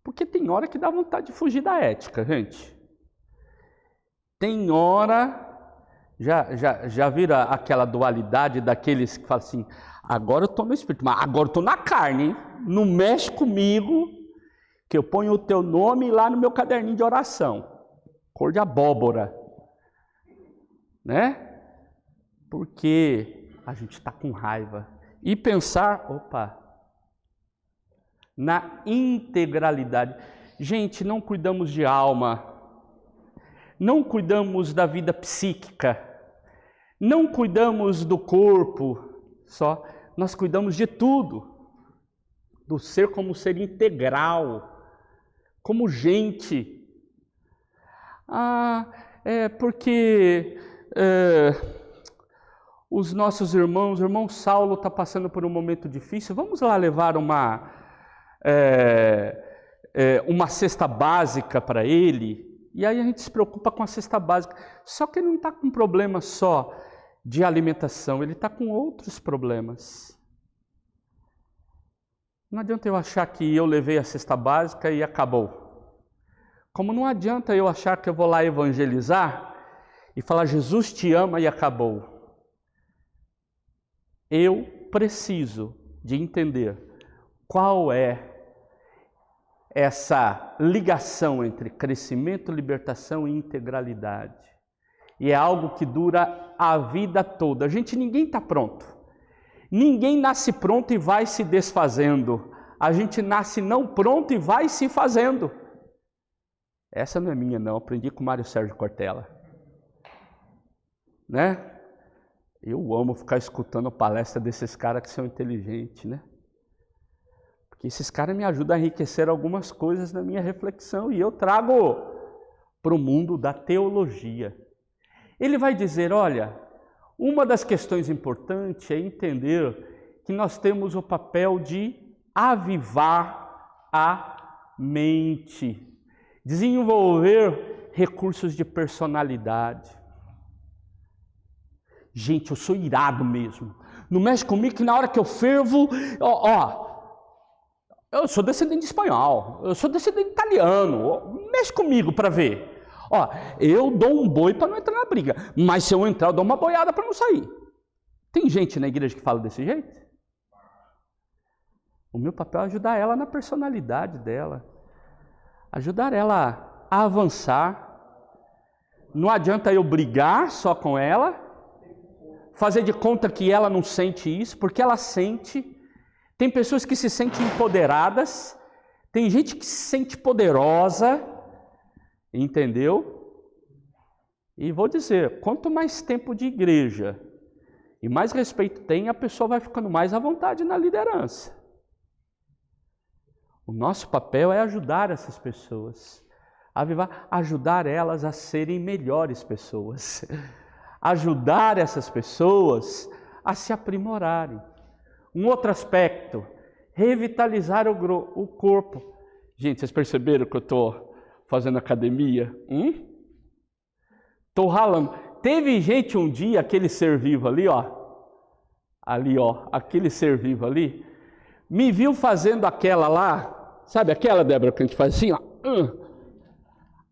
Porque tem hora que dá vontade de fugir da ética, gente. Tem hora, já vira aquela dualidade daqueles que falam assim, agora eu estou no espírito, mas agora eu estou na carne, hein? Não mexe comigo, que eu ponho o teu nome lá no meu caderninho de oração, cor de abóbora, né? Porque a gente está com raiva. E pensar, na integralidade. Gente, não cuidamos de alma, não cuidamos da vida psíquica, não cuidamos do corpo só, nós cuidamos de tudo, do ser como ser integral, como gente. Porque os nossos irmãos, o irmão Saulo está passando por um momento difícil, vamos lá levar uma cesta básica para ele. E aí a gente se preocupa com a cesta básica. Só que ele não está com problema só de alimentação, ele está com outros problemas. Não adianta eu achar que eu levei a cesta básica e acabou. Como não adianta eu achar que eu vou lá evangelizar e falar Jesus te ama e acabou. Eu preciso de entender qual é essa ligação entre crescimento, libertação e integralidade. E é algo que dura a vida toda. Ninguém está pronto. Ninguém nasce pronto e vai se desfazendo. A gente nasce não pronto e vai se fazendo. Essa não é minha não, aprendi com o Mário Sérgio Cortella. Né? Eu amo ficar escutando a palestra desses caras que são inteligentes, né? Porque esses caras me ajudam a enriquecer algumas coisas na minha reflexão e eu trago para o mundo da teologia. Ele vai dizer, olha, uma das questões importantes é entender que nós temos o papel de avivar a mente, desenvolver recursos de personalidade. Gente, eu sou irado mesmo. Não mexe comigo que na hora que eu fervo, eu sou descendente de espanhol, eu sou descendente de italiano, mexe comigo para ver. Eu dou um boi para não entrar na briga, mas se eu entrar eu dou uma boiada para não sair. Tem gente na igreja que fala desse jeito? O meu papel é ajudar ela na personalidade dela, ajudar ela a avançar. Não adianta eu brigar só com ela, fazer de conta que ela não sente isso, porque ela sente. Tem pessoas que se sentem empoderadas, tem gente que se sente poderosa, entendeu? E vou dizer, quanto mais tempo de igreja e mais respeito tem, a pessoa vai ficando mais à vontade na liderança. O nosso papel é ajudar essas pessoas, ajudar elas a serem melhores pessoas, ajudar essas pessoas a se aprimorarem. Um outro aspecto, revitalizar o corpo. Gente, vocês perceberam que eu estou fazendo academia? Estou ralando. Teve gente um dia, aquele ser vivo ali, aquele ser vivo ali, me viu fazendo aquela lá, sabe aquela, Débora, que a gente faz assim, ó.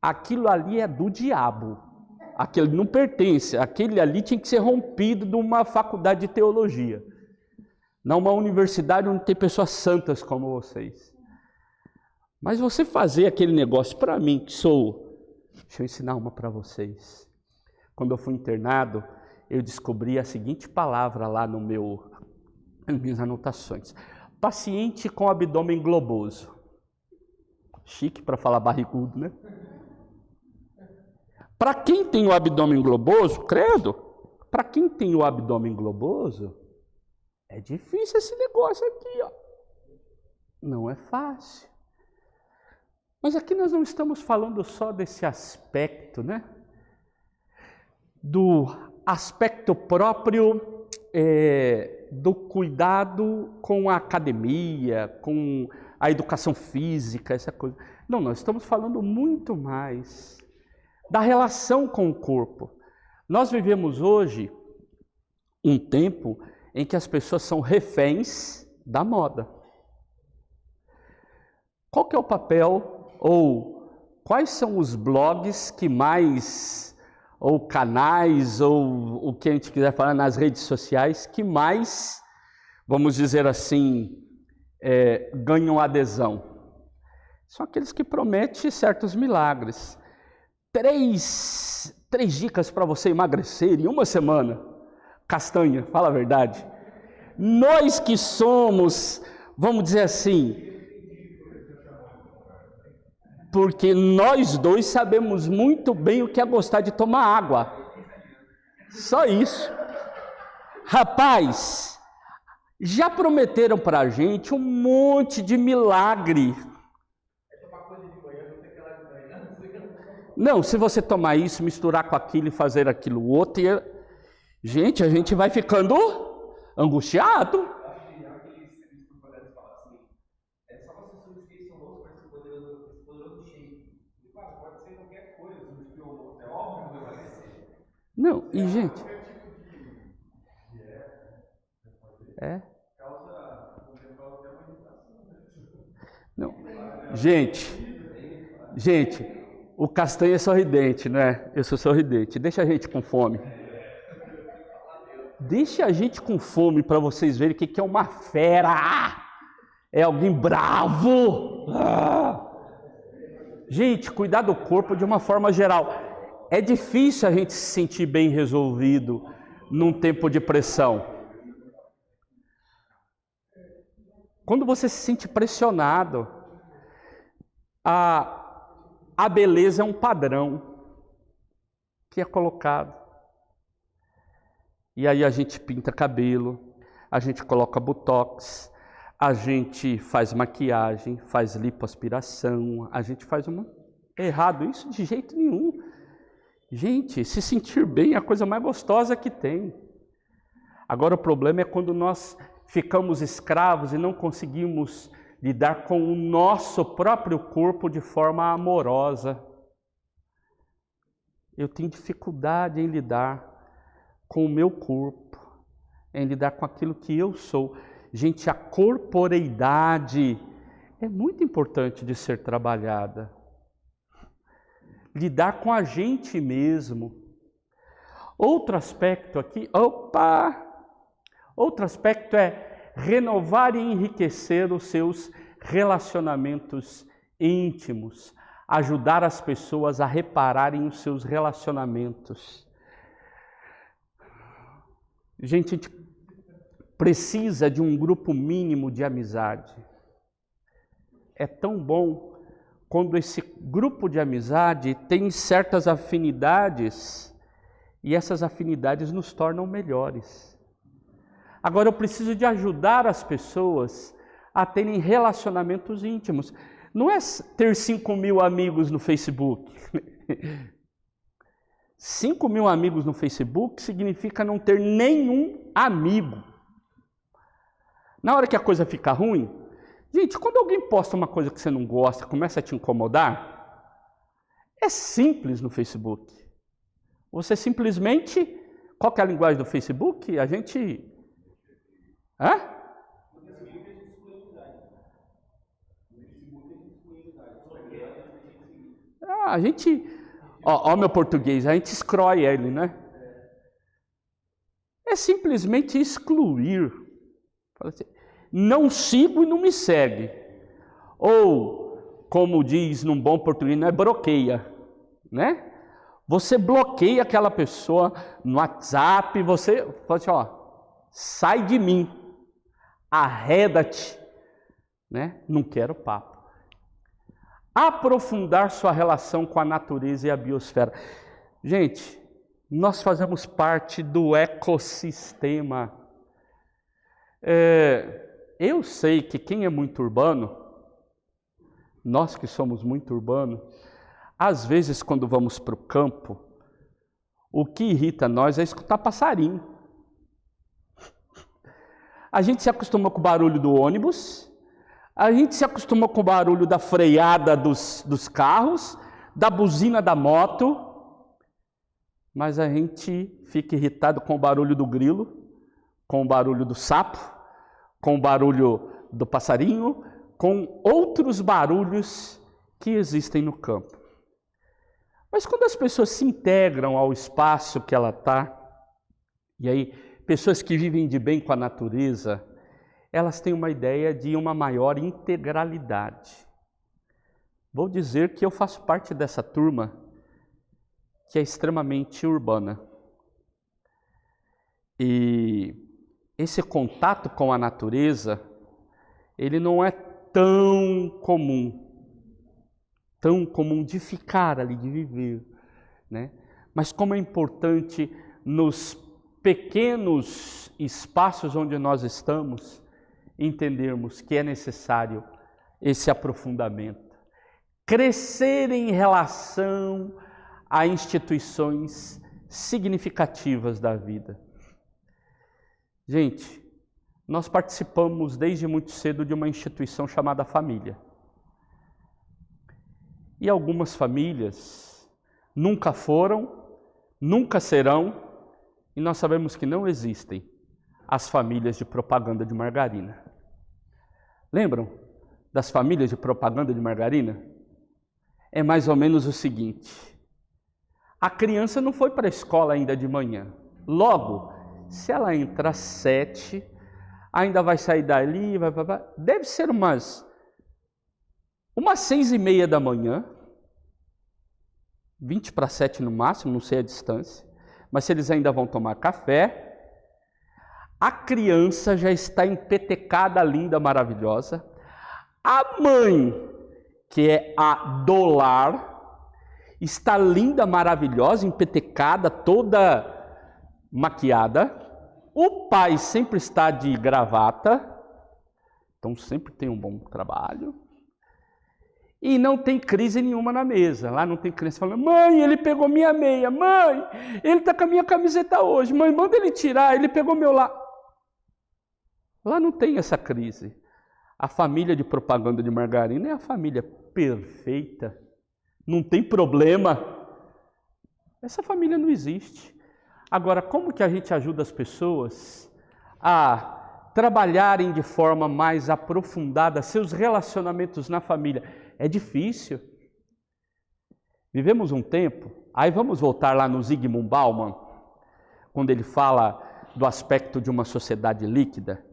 Aquilo ali é do diabo. Aquele não pertence. Aquele ali tinha que ser rompido de uma faculdade de teologia. Não uma universidade onde tem pessoas santas como vocês. Mas você fazer aquele negócio para mim, que sou... Deixa eu ensinar uma para vocês. Quando eu fui internado, eu descobri a seguinte palavra lá nas minhas anotações. Paciente com abdômen globoso. Chique para falar barrigudo, né? Para quem tem o abdômen globoso, credo, para quem tem o abdômen globoso, é difícil esse negócio aqui, ó. Não é fácil. Mas aqui nós não estamos falando só desse aspecto, né? Do aspecto próprio do cuidado com a academia, com a educação física, essa coisa. Não, nós estamos falando muito mais da relação com o corpo. Nós vivemos hoje um tempo em que as pessoas são reféns da moda. Qual que é o papel, ou quais são os blogs que mais, ou canais, ou o que a gente quiser falar nas redes sociais, que mais, vamos dizer assim, ganham adesão? São aqueles que prometem certos milagres. Três dicas para você emagrecer em uma semana. Castanha, fala a verdade. Nós que somos, vamos dizer assim, porque nós dois sabemos muito bem o que é gostar de tomar água. Só isso. Rapaz, já prometeram para a gente um monte de milagre. Não, se você tomar isso, misturar com aquilo e fazer aquilo outro, gente, a gente vai ficando angustiado. É só você substituir seu rosto para esse poderoso shape. E claro, pode ser qualquer coisa, substituir o rosto. É óbvio que não vai emagrecer. Não, e gente... Não, gente, o Castanha é sorridente, não é? Eu sou sorridente. Deixa a gente com fome. Deixa a gente com fome para vocês verem o que é uma fera. É alguém bravo. Gente, cuidar do corpo de uma forma geral. É difícil a gente se sentir bem resolvido num tempo de pressão. Quando você se sente pressionado, a beleza é um padrão que é colocado. E aí a gente pinta cabelo, a gente coloca botox, a gente faz maquiagem, faz lipoaspiração, a gente faz uma... É errado isso? De jeito nenhum. Gente, se sentir bem é a coisa mais gostosa que tem. Agora o problema é quando nós ficamos escravos e não conseguimos lidar com o nosso próprio corpo de forma amorosa. Eu tenho dificuldade em lidar com o meu corpo, em lidar com aquilo que eu sou. Gente, a corporeidade é muito importante de ser trabalhada. Lidar com a gente mesmo. Outro aspecto aqui, outro aspecto é renovar e enriquecer os seus relacionamentos íntimos. ajudar as pessoas a repararem os seus relacionamentos. Gente, a gente precisa de um grupo mínimo de amizade. É tão bom quando esse grupo de amizade tem certas afinidades e essas afinidades nos tornam melhores. Agora eu preciso de ajudar as pessoas a terem relacionamentos íntimos. Não é ter 5.000 amigos no Facebook. 5.000 amigos no Facebook significa não ter nenhum amigo. Na hora que a coisa fica ruim, gente, quando alguém posta uma coisa que você não gosta, começa a te incomodar, é simples no Facebook. Você simplesmente, qual que é a linguagem do Facebook? A gente... Hã? A gente, ó meu português, a gente exclui ele, né? É simplesmente excluir. Fala assim, não sigo e não me segue. Ou, como diz num bom português, não é bloqueia, né? Você bloqueia aquela pessoa no WhatsApp, você fala assim, ó, sai de mim, arreda-te, né? Não quero papo. Aprofundar sua relação com a natureza e a biosfera. Gente, nós fazemos parte do ecossistema. Eu sei que quem é muito urbano, nós que somos muito urbanos, às vezes quando vamos para o campo, o que irrita nós é escutar passarinho. A gente se acostuma com o barulho do ônibus, a gente se acostumou com o barulho da freada dos carros, da buzina da moto, mas a gente fica irritado com o barulho do grilo, com o barulho do sapo, com o barulho do passarinho, com outros barulhos que existem no campo. Mas quando as pessoas se integram ao espaço que ela está, e aí pessoas que vivem de bem com a natureza, elas têm uma ideia de uma maior integralidade. Vou dizer que eu faço parte dessa turma que é extremamente urbana. E esse contato com a natureza, ele não é tão comum de ficar ali, de viver, né? Mas como é importante nos pequenos espaços onde nós estamos, entendermos que é necessário esse aprofundamento. Crescer em relação a instituições significativas da vida. Gente, nós participamos desde muito cedo de uma instituição chamada família. E algumas famílias nunca foram, nunca serão, e nós sabemos que não existem as famílias de propaganda de margarina. Lembram das famílias de propaganda de margarina? É mais ou menos o seguinte: a criança não foi para a escola ainda de manhã. Logo, se ela entra às 7, ainda vai sair dali, deve ser umas 6:30 da manhã, 20 para 7 no máximo, não sei a distância, mas se eles ainda vão tomar café, a criança já está empetecada, linda, maravilhosa. A mãe, que é a do lar, está linda, maravilhosa, empetecada, toda maquiada. O pai sempre está de gravata, então sempre tem um bom trabalho. E não tem crise nenhuma na mesa. Lá não tem criança falando, mãe, ele pegou minha meia, mãe, ele está com a minha camiseta hoje, mãe, manda ele tirar, ele pegou meu lá. Lá não tem essa crise. A família de propaganda de margarina é a família perfeita, não tem problema. Essa família não existe. Agora, como que a gente ajuda as pessoas a trabalharem de forma mais aprofundada seus relacionamentos na família? É difícil. Vivemos um tempo, aí vamos voltar lá no Zygmunt Bauman, quando ele fala do aspecto de uma sociedade líquida.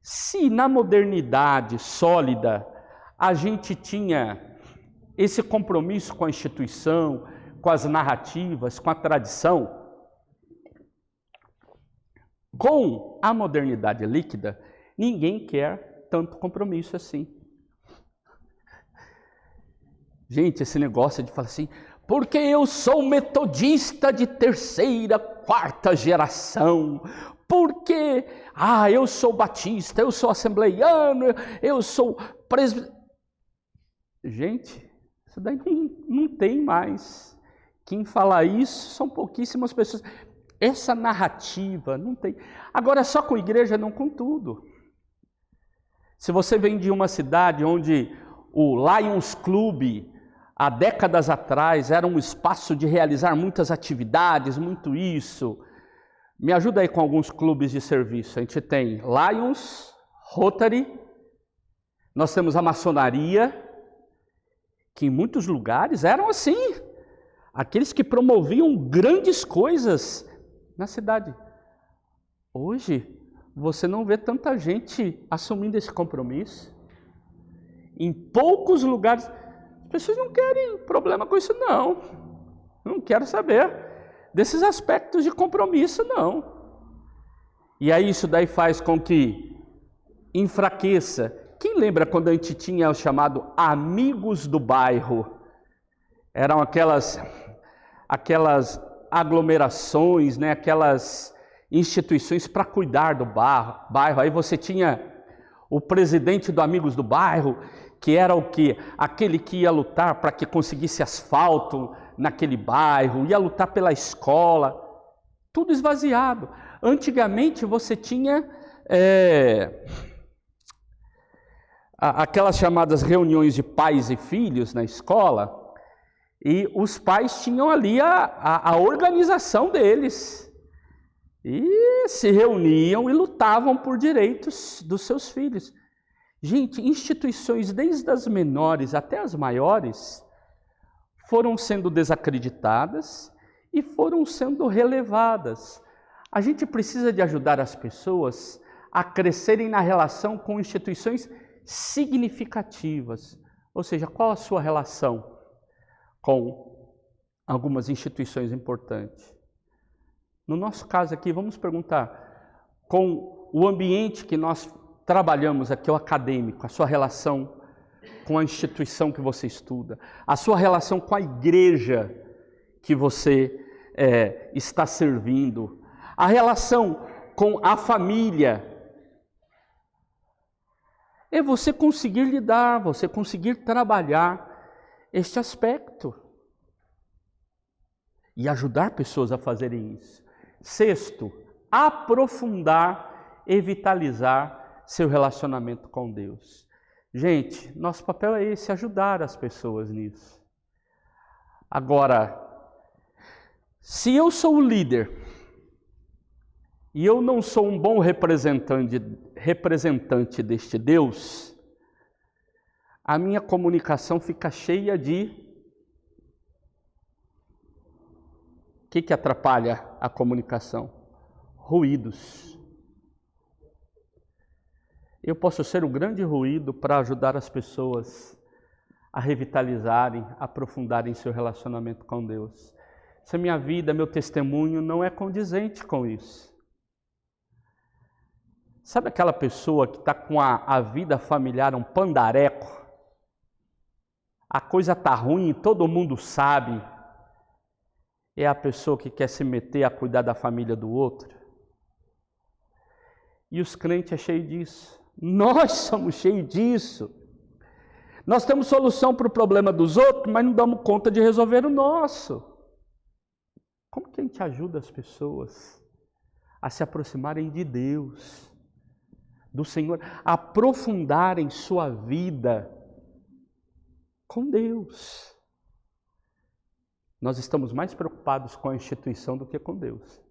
Se na modernidade sólida a gente tinha esse compromisso com a instituição, com as narrativas, com a tradição. Com a modernidade líquida, ninguém quer tanto compromisso assim. Gente, esse negócio de falar assim, porque eu sou metodista de terceira, quarta geração, porque, eu sou batista, eu sou assembleiano, eu sou presbiteriano. Gente, isso daí não tem mais. Quem fala isso são pouquíssimas pessoas. Essa narrativa não tem. Agora é só com igreja, não com tudo. Se você vem de uma cidade onde o Lions Club, há décadas atrás, era um espaço de realizar muitas atividades, muito isso. Me ajuda aí com alguns clubes de serviço. A gente tem Lions, Rotary, nós temos a maçonaria, que em muitos lugares eram assim. Aqueles que promoviam grandes coisas na cidade. Hoje, você não vê tanta gente assumindo esse compromisso. Em poucos lugares, as pessoas não querem problema com isso, não. Não quero saber desses aspectos de compromisso, não. E aí isso daí faz com que enfraqueça. Quem lembra quando a gente tinha o chamado Amigos do Bairro? Eram aquelas aglomerações, né? Aquelas instituições para cuidar do bairro. Aí você tinha o presidente do Amigos do Bairro, que era o quê? Aquele que ia lutar para que conseguisse asfalto naquele bairro, ia lutar pela escola, tudo esvaziado. Antigamente você tinha aquelas chamadas reuniões de pais e filhos na escola, e os pais tinham ali a organização deles. E se reuniam e lutavam por direitos dos seus filhos. Gente, instituições desde as menores até as maiores foram sendo desacreditadas e foram sendo relevadas. A gente precisa de ajudar as pessoas a crescerem na relação com instituições significativas. Ou seja, qual a sua relação com algumas instituições importantes? No nosso caso aqui, vamos perguntar, com o ambiente que nós trabalhamos aqui, o acadêmico, a sua relação com a instituição que você estuda, a sua relação com a igreja que você está servindo, a relação com a família, é você conseguir lidar, você conseguir trabalhar este aspecto e ajudar pessoas a fazerem isso. Sexto, aprofundar e vitalizar seu relacionamento com Deus. Gente, nosso papel é esse, ajudar as pessoas nisso. Agora, se eu sou o líder e eu não sou um bom representante deste Deus, a minha comunicação fica cheia de... O que atrapalha a comunicação? Ruídos. Eu posso ser um grande ruído para ajudar as pessoas a revitalizarem, aprofundarem seu relacionamento com Deus. Se a minha vida, meu testemunho não é condizente com isso. Sabe aquela pessoa que está com a vida familiar um pandareco? A coisa está ruim, todo mundo sabe. É a pessoa que quer se meter a cuidar da família do outro. E os crentes é cheio disso. Nós somos cheios disso. Nós temos solução para o problema dos outros, mas não damos conta de resolver o nosso. Como que a gente ajuda as pessoas a se aproximarem de Deus, do Senhor, a aprofundarem sua vida com Deus? Nós estamos mais preocupados com a instituição do que com Deus.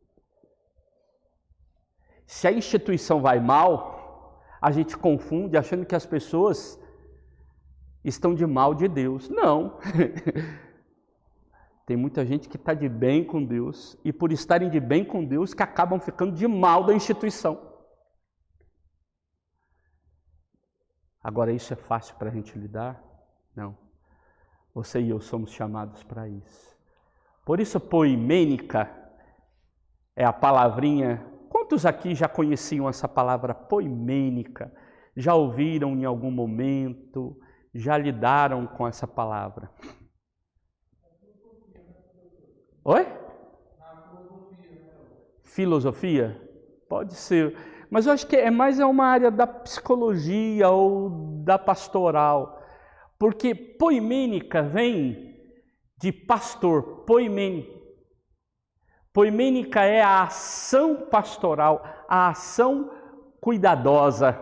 Se a instituição vai mal, a gente confunde achando que as pessoas estão de mal de Deus. Não. Tem muita gente que está de bem com Deus e por estarem de bem com Deus que acabam ficando de mal da instituição. Agora isso é fácil para a gente lidar? Não. Você e eu somos chamados para isso. Por isso, poimênica é a palavrinha. Quantos aqui já conheciam essa palavra poimênica? Já ouviram em algum momento? Já lidaram com essa palavra? Oi? Filosofia? Pode ser. Mas eu acho que é mais uma área da psicologia ou da pastoral. Porque poimênica vem de pastor, poimene. Poimênica é a ação pastoral, a ação cuidadosa.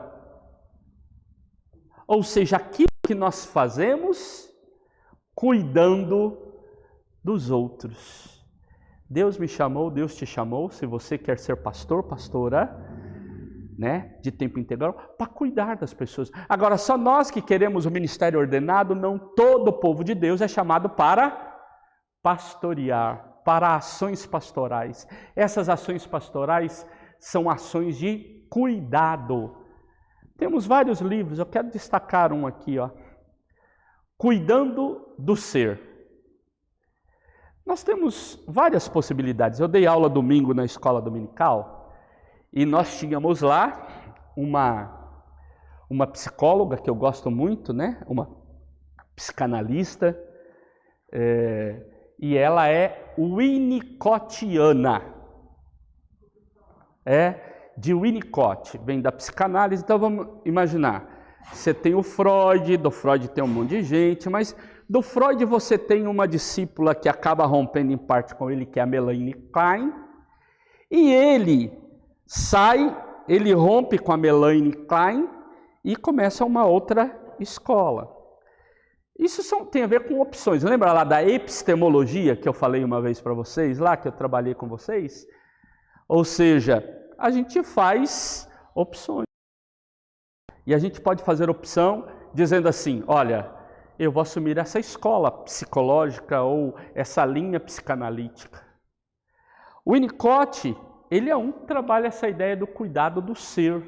Ou seja, aquilo que nós fazemos cuidando dos outros. Deus me chamou, Deus te chamou, se você quer ser pastor, pastora, né, de tempo integral, para cuidar das pessoas. Agora, só nós que queremos o ministério ordenado, não todo o povo de Deus é chamado para pastorear, para ações pastorais. Essas ações pastorais são ações de cuidado. Temos vários livros, eu quero destacar um aqui, ó. Cuidando do ser. Nós temos várias possibilidades. Eu dei aula domingo na escola dominical e nós tínhamos lá uma psicóloga que eu gosto muito, né? Uma psicanalista, e ela é winnicottiana. É de Winnicott, vem da psicanálise. Então vamos imaginar, você tem o Freud, do Freud tem um monte de gente, mas do Freud você tem uma discípula que acaba rompendo em parte com ele, que é a Melanie Klein, e ele rompe com a Melanie Klein e começa uma outra escola. Isso tem a ver com opções. Lembra lá da epistemologia que eu falei uma vez para vocês, lá que eu trabalhei com vocês? Ou seja, a gente faz opções. E a gente pode fazer opção dizendo assim, olha, eu vou assumir essa escola psicológica ou essa linha psicanalítica. O Winnicott, ele é um que trabalha essa ideia do cuidado do ser.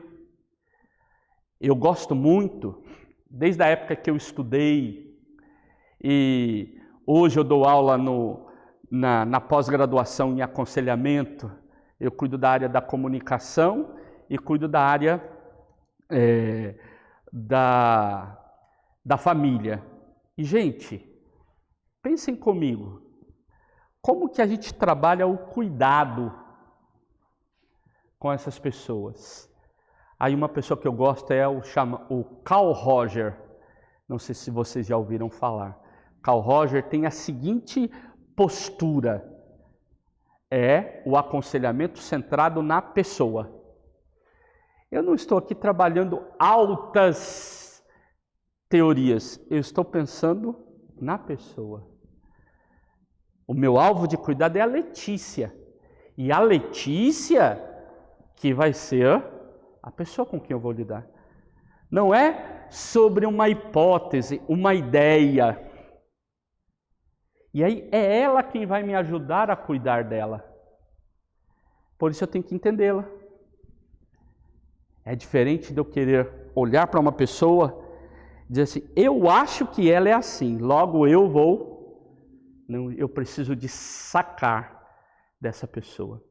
Eu gosto muito, desde a época que eu estudei, e hoje eu dou aula na pós-graduação em aconselhamento, eu cuido da área da comunicação e cuido da área da família. E, gente, pensem comigo, como que a gente trabalha o cuidado com essas pessoas? Aí uma pessoa que eu gosto é o Carl Roger, não sei se vocês já ouviram falar. Carl Roger tem a seguinte postura, é o aconselhamento centrado na pessoa. Eu não estou aqui trabalhando altas teorias, eu estou pensando na pessoa. O meu alvo de cuidado é a Letícia. E a Letícia que vai ser a pessoa com quem eu vou lidar. Não é sobre uma hipótese, uma ideia. E aí é ela quem vai me ajudar a cuidar dela. Por isso eu tenho que entendê-la. É diferente de eu querer olhar para uma pessoa e dizer assim, eu acho que ela é assim, logo eu vou. Não, eu preciso de sacar dessa pessoa.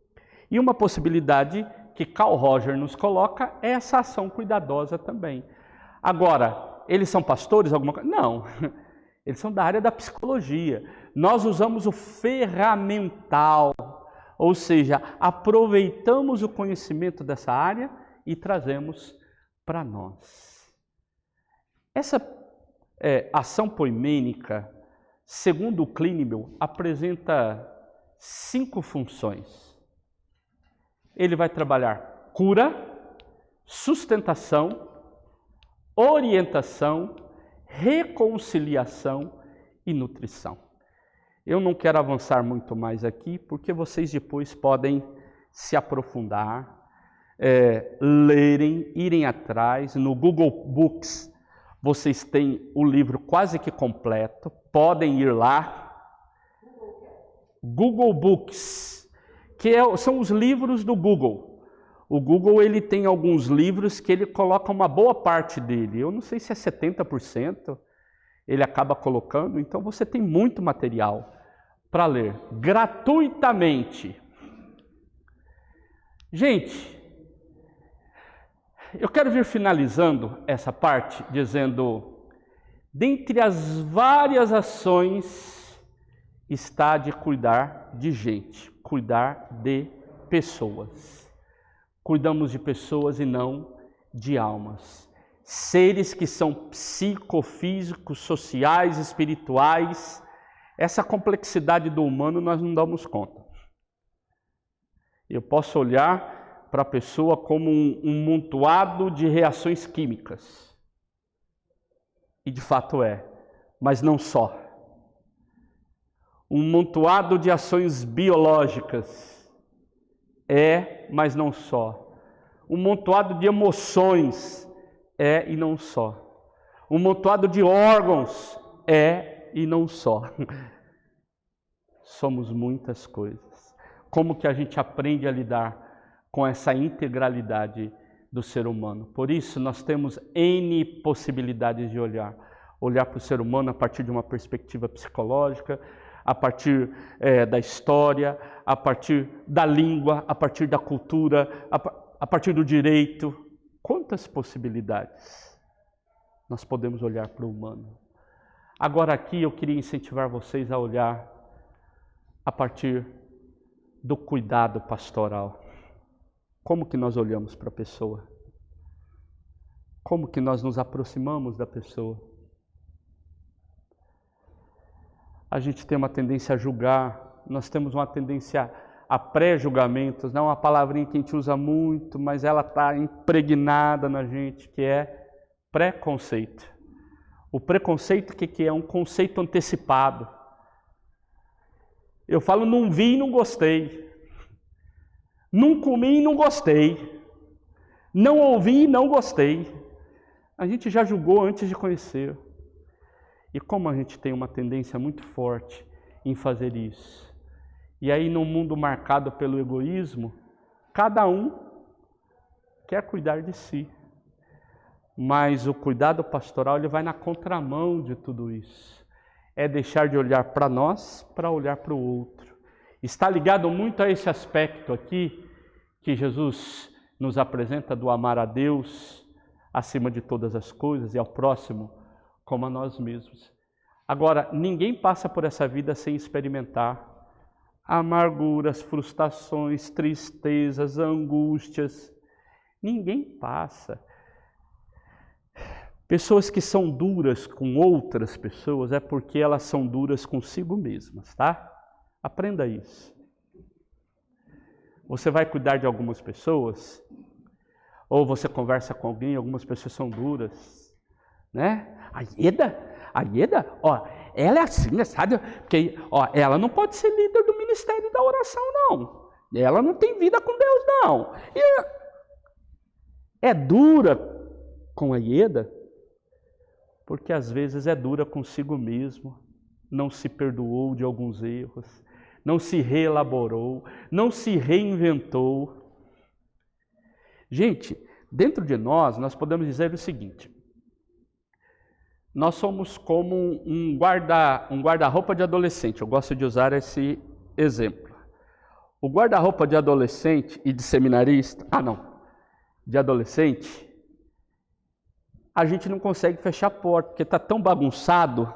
E uma possibilidade que Carl Roger nos coloca é essa ação cuidadosa também. Agora, eles são pastores, alguma coisa? Não, eles são da área da psicologia. Nós usamos o ferramental, ou seja, aproveitamos o conhecimento dessa área e trazemos para nós. Essa ação poimênica, segundo o Clinibel, apresenta 5 funções. Ele vai trabalhar cura, sustentação, orientação, reconciliação e nutrição. Eu não quero avançar muito mais aqui, porque vocês depois podem se aprofundar, lerem, irem atrás. No Google Books, vocês têm o livro quase que completo, podem ir lá. Google Books, que são os livros do Google. O Google ele tem alguns livros que ele coloca uma boa parte dele. Eu não sei se é 70%. ele acaba colocando, então você tem muito material para ler, gratuitamente. Gente, eu quero vir finalizando essa parte dizendo, dentre as várias ações está de cuidar de gente, cuidar de pessoas. Cuidamos de pessoas e não de almas. Seres que são psicofísicos, sociais, espirituais. Essa complexidade do humano nós não damos conta. Eu posso olhar para a pessoa como um montoado de reações químicas. E de fato é, mas não só. Um montoado de ações biológicas. É, mas não só. Um montoado de emoções. É e não só. Um montoado de órgãos. É e não só. Somos muitas coisas. Como que a gente aprende a lidar com essa integralidade do ser humano? Por isso nós temos N possibilidades de olhar. Olhar para o ser humano a partir de uma perspectiva psicológica, a partir da história, a partir da língua, a partir da cultura, a partir do direito. Quantas possibilidades nós podemos olhar para o humano? Agora aqui eu queria incentivar vocês a olhar a partir do cuidado pastoral. Como que nós olhamos para a pessoa? Como que nós nos aproximamos da pessoa? A gente tem uma tendência a julgar, nós temos uma tendência a pré-julgamentos, não é uma palavrinha que a gente usa muito, mas ela está impregnada na gente, que é preconceito. O preconceito, o que é? Um conceito antecipado. Eu falo, não vi e não gostei. Não comi e não gostei. Não ouvi e não gostei. A gente já julgou antes de conhecer. E como a gente tem uma tendência muito forte em fazer isso. E aí, num mundo marcado pelo egoísmo, cada um quer cuidar de si. Mas o cuidado pastoral ele vai na contramão de tudo isso. É deixar de olhar para nós para olhar para o outro. Está ligado muito a esse aspecto aqui que Jesus nos apresenta do amar a Deus acima de todas as coisas e ao próximo como a nós mesmos. Agora, ninguém passa por essa vida sem experimentar amarguras, frustrações, tristezas, angústias. Ninguém passa. Pessoas que são duras com outras pessoas é porque elas são duras consigo mesmas, tá? Aprenda isso. Você vai cuidar de algumas pessoas, ou você conversa com alguém, algumas pessoas são duras, né? A Ieda, ó, ela é assim, sabe? Porque, ó, ela não pode ser líder do ministério da oração, não. Ela não tem vida com Deus, não. E é dura com a Ieda, porque às vezes é dura consigo mesmo, não se perdoou de alguns erros, não se reelaborou, não se reinventou. Gente, dentro de nós podemos dizer o seguinte: nós somos como um guarda-roupa de adolescente. Eu gosto de usar esse exemplo. O guarda-roupa de adolescente e de seminarista, de adolescente, a gente não consegue fechar a porta, porque está tão bagunçado,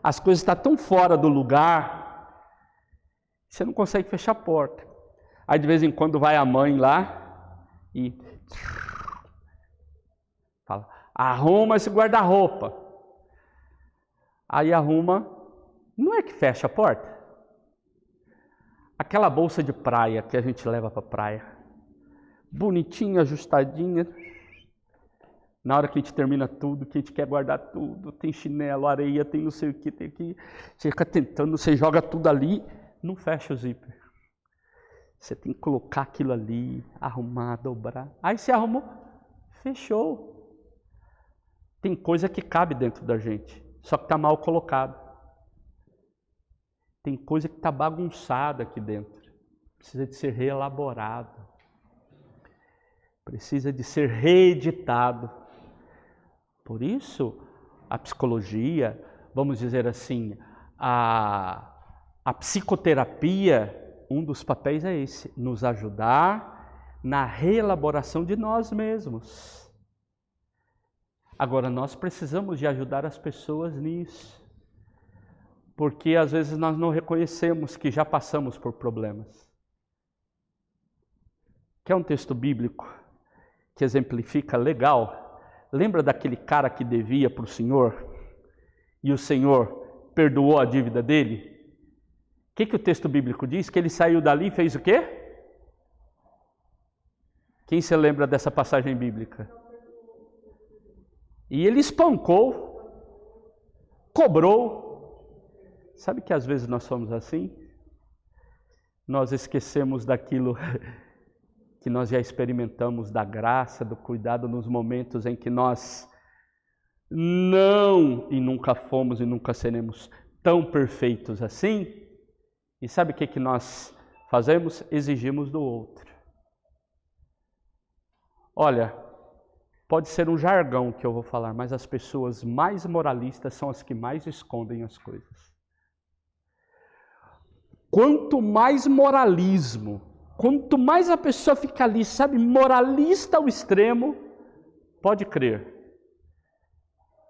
as coisas estão tão fora do lugar, você não consegue fechar a porta. Aí de vez em quando vai a mãe lá e fala, arruma esse guarda-roupa. Aí arruma, não é que fecha a porta? Aquela bolsa de praia que a gente leva para a praia, bonitinha, ajustadinha. Na hora que a gente termina tudo, que a gente quer guardar tudo, tem chinelo, areia, tem não sei o que, tem aqui. Você fica tentando, você joga tudo ali, não fecha o zíper. Você tem que colocar aquilo ali, arrumar, dobrar. Aí você arrumou, fechou. Tem coisa que cabe dentro da gente, só que está mal colocado. Tem coisa que está bagunçada aqui dentro. Precisa de ser reelaborado. Precisa de ser reeditado. Por isso, a psicologia, vamos dizer assim, a psicoterapia, um dos papéis é esse, nos ajudar na reelaboração de nós mesmos. Agora, nós precisamos de ajudar as pessoas nisso, porque às vezes nós não reconhecemos que já passamos por problemas. Quer um texto bíblico que exemplifica legal? Lembra daquele cara que devia para o Senhor e o Senhor perdoou a dívida dele? O que o texto bíblico diz? Que ele saiu dali e fez o quê? Quem se lembra dessa passagem bíblica? E ele espancou, cobrou. Sabe que às vezes nós somos assim? Nós esquecemos daquilo que nós já experimentamos, da graça, do cuidado nos momentos em que nós não e nunca fomos e nunca seremos tão perfeitos assim. E sabe o que nós fazemos? Exigimos do outro. Olha, pode ser um jargão que eu vou falar, mas as pessoas mais moralistas são as que mais escondem as coisas. Quanto mais moralismo, quanto mais a pessoa fica ali, sabe, moralista ao extremo, pode crer,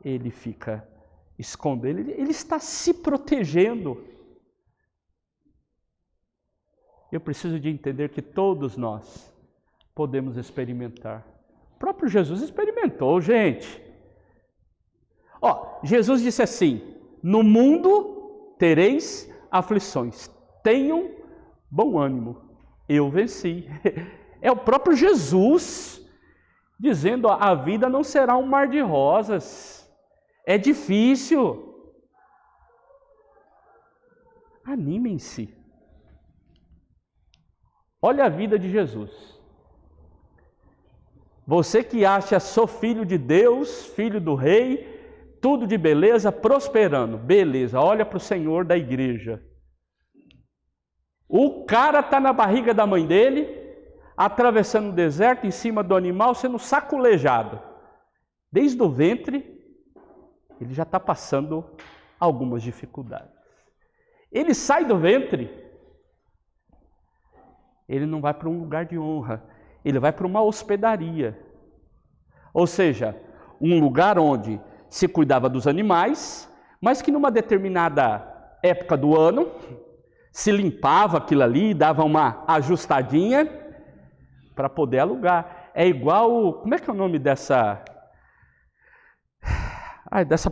ele fica escondendo, ele está se protegendo. Eu preciso de entender que todos nós podemos experimentar. O próprio Jesus experimentou, gente. Jesus disse assim: no mundo tereis aflições, tenham bom ânimo, eu venci. É o próprio Jesus dizendo: a vida não será um mar de rosas, é difícil. Animem-se. Olha a vida de Jesus. Você que acha sou filho de Deus, filho do rei, tudo de beleza, prosperando. Beleza, olha para o Senhor da igreja. O cara está na barriga da mãe dele, atravessando o deserto, em cima do animal, sendo saculejado. Desde o ventre, ele já está passando algumas dificuldades. Ele sai do ventre, ele não vai para um lugar de honra, ele vai para uma hospedaria. Ou seja, um lugar onde se cuidava dos animais, mas que numa determinada época do ano, se limpava aquilo ali, dava uma ajustadinha para poder alugar. É igual, como é que é o nome dessa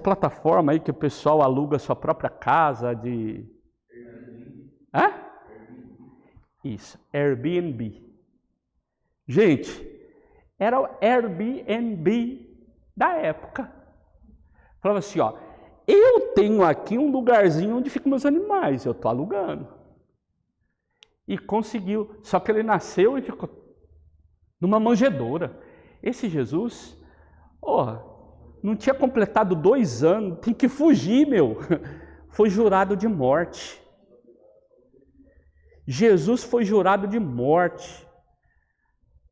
plataforma aí que o pessoal aluga a sua própria casa de... Hã? Isso, Airbnb. Gente, era o Airbnb da época. Falava assim, eu tenho aqui um lugarzinho onde ficam meus animais, eu estou alugando. E conseguiu, só que ele nasceu e ficou numa manjedoura. Esse Jesus, não tinha completado 2 anos, tem que fugir, foi jurado de morte. Jesus foi jurado de morte.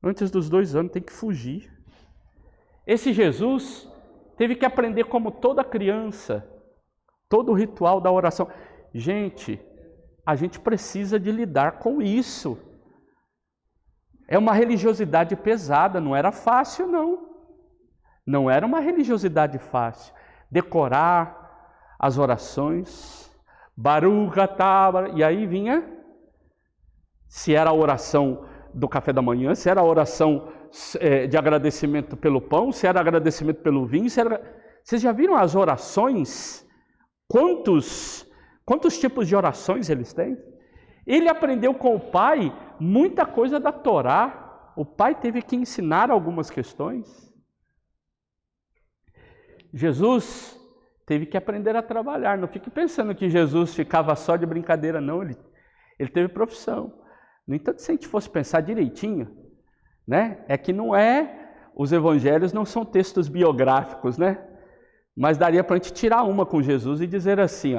Antes dos 2 anos tem que fugir. Esse Jesus teve que aprender como toda criança, todo o ritual da oração. Gente, a gente precisa de lidar com isso. É uma religiosidade pesada, não era fácil não. Não era uma religiosidade fácil. Decorar as orações, Baruch atah, e aí vinha, se era a oração do café da manhã, se era a oração de agradecimento pelo pão, se era agradecimento pelo vinho, Vocês já viram as orações? Quantos tipos de orações eles têm? Ele aprendeu com o pai muita coisa da Torá. O pai teve que ensinar algumas questões. Jesus teve que aprender a trabalhar. Não fique pensando que Jesus ficava só de brincadeira, não. Ele teve profissão. No entanto, se a gente fosse pensar direitinho, né? É que os evangelhos não são textos biográficos, né? Mas daria para a gente tirar uma com Jesus e dizer assim,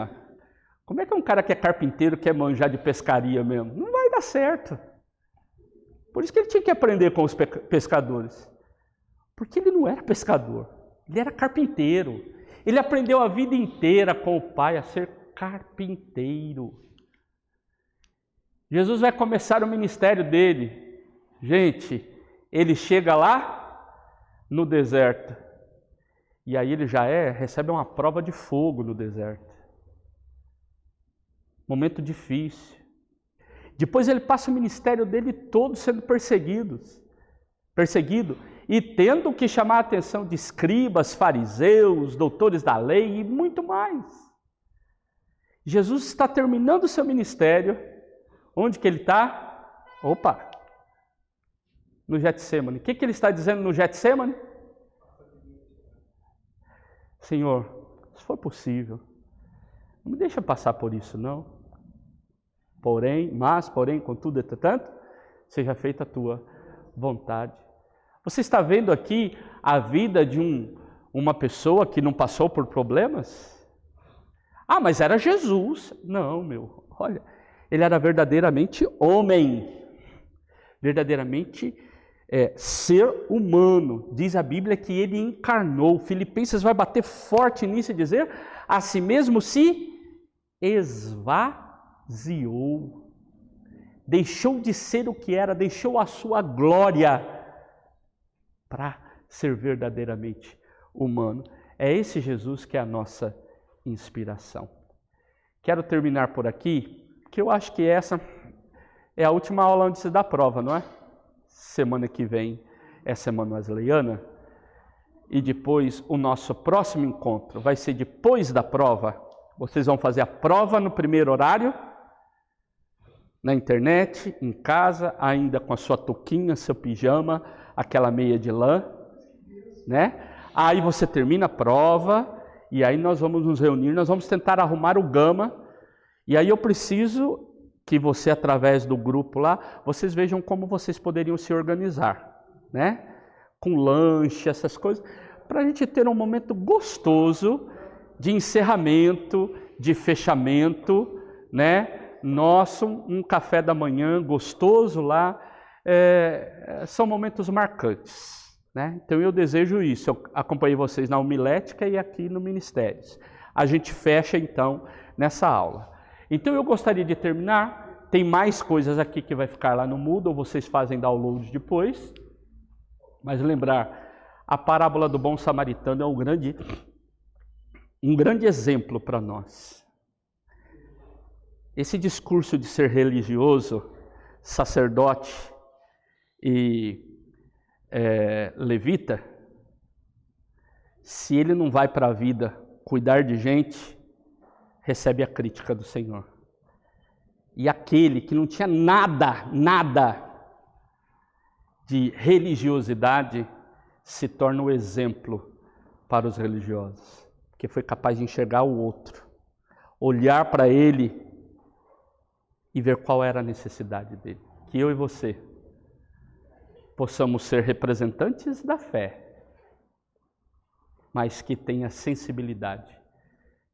como é que um cara que é carpinteiro quer manjar de pescaria mesmo? Não vai dar certo. Por isso que ele tinha que aprender com os pescadores. Porque ele não era pescador, ele era carpinteiro. Ele aprendeu a vida inteira com o Pai a ser carpinteiro. Jesus vai começar o ministério dele. Gente, ele chega lá no deserto. E aí ele recebe uma prova de fogo no deserto. Momento difícil. Depois ele passa o ministério dele todo sendo perseguido. E tendo que chamar a atenção de escribas, fariseus, doutores da lei e muito mais. Jesus está terminando o seu ministério. Onde que ele está? No Getsemane. O que ele está dizendo no Getsemane? Senhor, se for possível, não me deixa passar por isso, não. Porém, contudo, entretanto, seja feita a tua vontade. Você está vendo aqui a vida de uma pessoa que não passou por problemas? Ah, mas era Jesus. Não, olha, ele era verdadeiramente homem, verdadeiramente ser humano. Diz a Bíblia que ele encarnou. Filipenses vai bater forte nisso e dizer, a si mesmo se esvaziou. Deixou de ser o que era, deixou a sua glória para ser verdadeiramente humano. É esse Jesus que é a nossa inspiração. Quero terminar por aqui, porque eu acho que essa é a última aula antes da prova, não é? Semana que vem é Semana Wesleyana, e depois o nosso próximo encontro vai ser depois da prova. Vocês vão fazer a prova no primeiro horário, na internet, em casa, ainda com a sua touquinha, seu pijama, aquela meia de lã, né? Aí você termina a prova, e aí nós vamos nos reunir, nós vamos tentar arrumar o gama, e aí eu preciso que você, através do grupo lá, vocês vejam como vocês poderiam se organizar, né? Com lanche, essas coisas, para a gente ter um momento gostoso de encerramento, de fechamento, né? Nosso, um café da manhã gostoso lá, são momentos marcantes, né? Então eu desejo isso, eu acompanhei vocês na homilética e aqui no Ministérios. A gente fecha então nessa aula. Então eu gostaria de terminar, tem mais coisas aqui que vai ficar lá no Moodle, vocês fazem download depois, mas lembrar, a parábola do bom samaritano é um grande exemplo para nós. Esse discurso de ser religioso, sacerdote e levita, se ele não vai para a vida cuidar de gente, recebe a crítica do Senhor. E aquele que não tinha nada de religiosidade, se torna o exemplo para os religiosos, porque foi capaz de enxergar o outro, olhar para ele e ver qual era a necessidade dele. Que eu e você possamos ser representantes da fé, mas que tenha a sensibilidade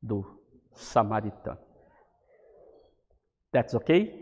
do samaritano. That's okay?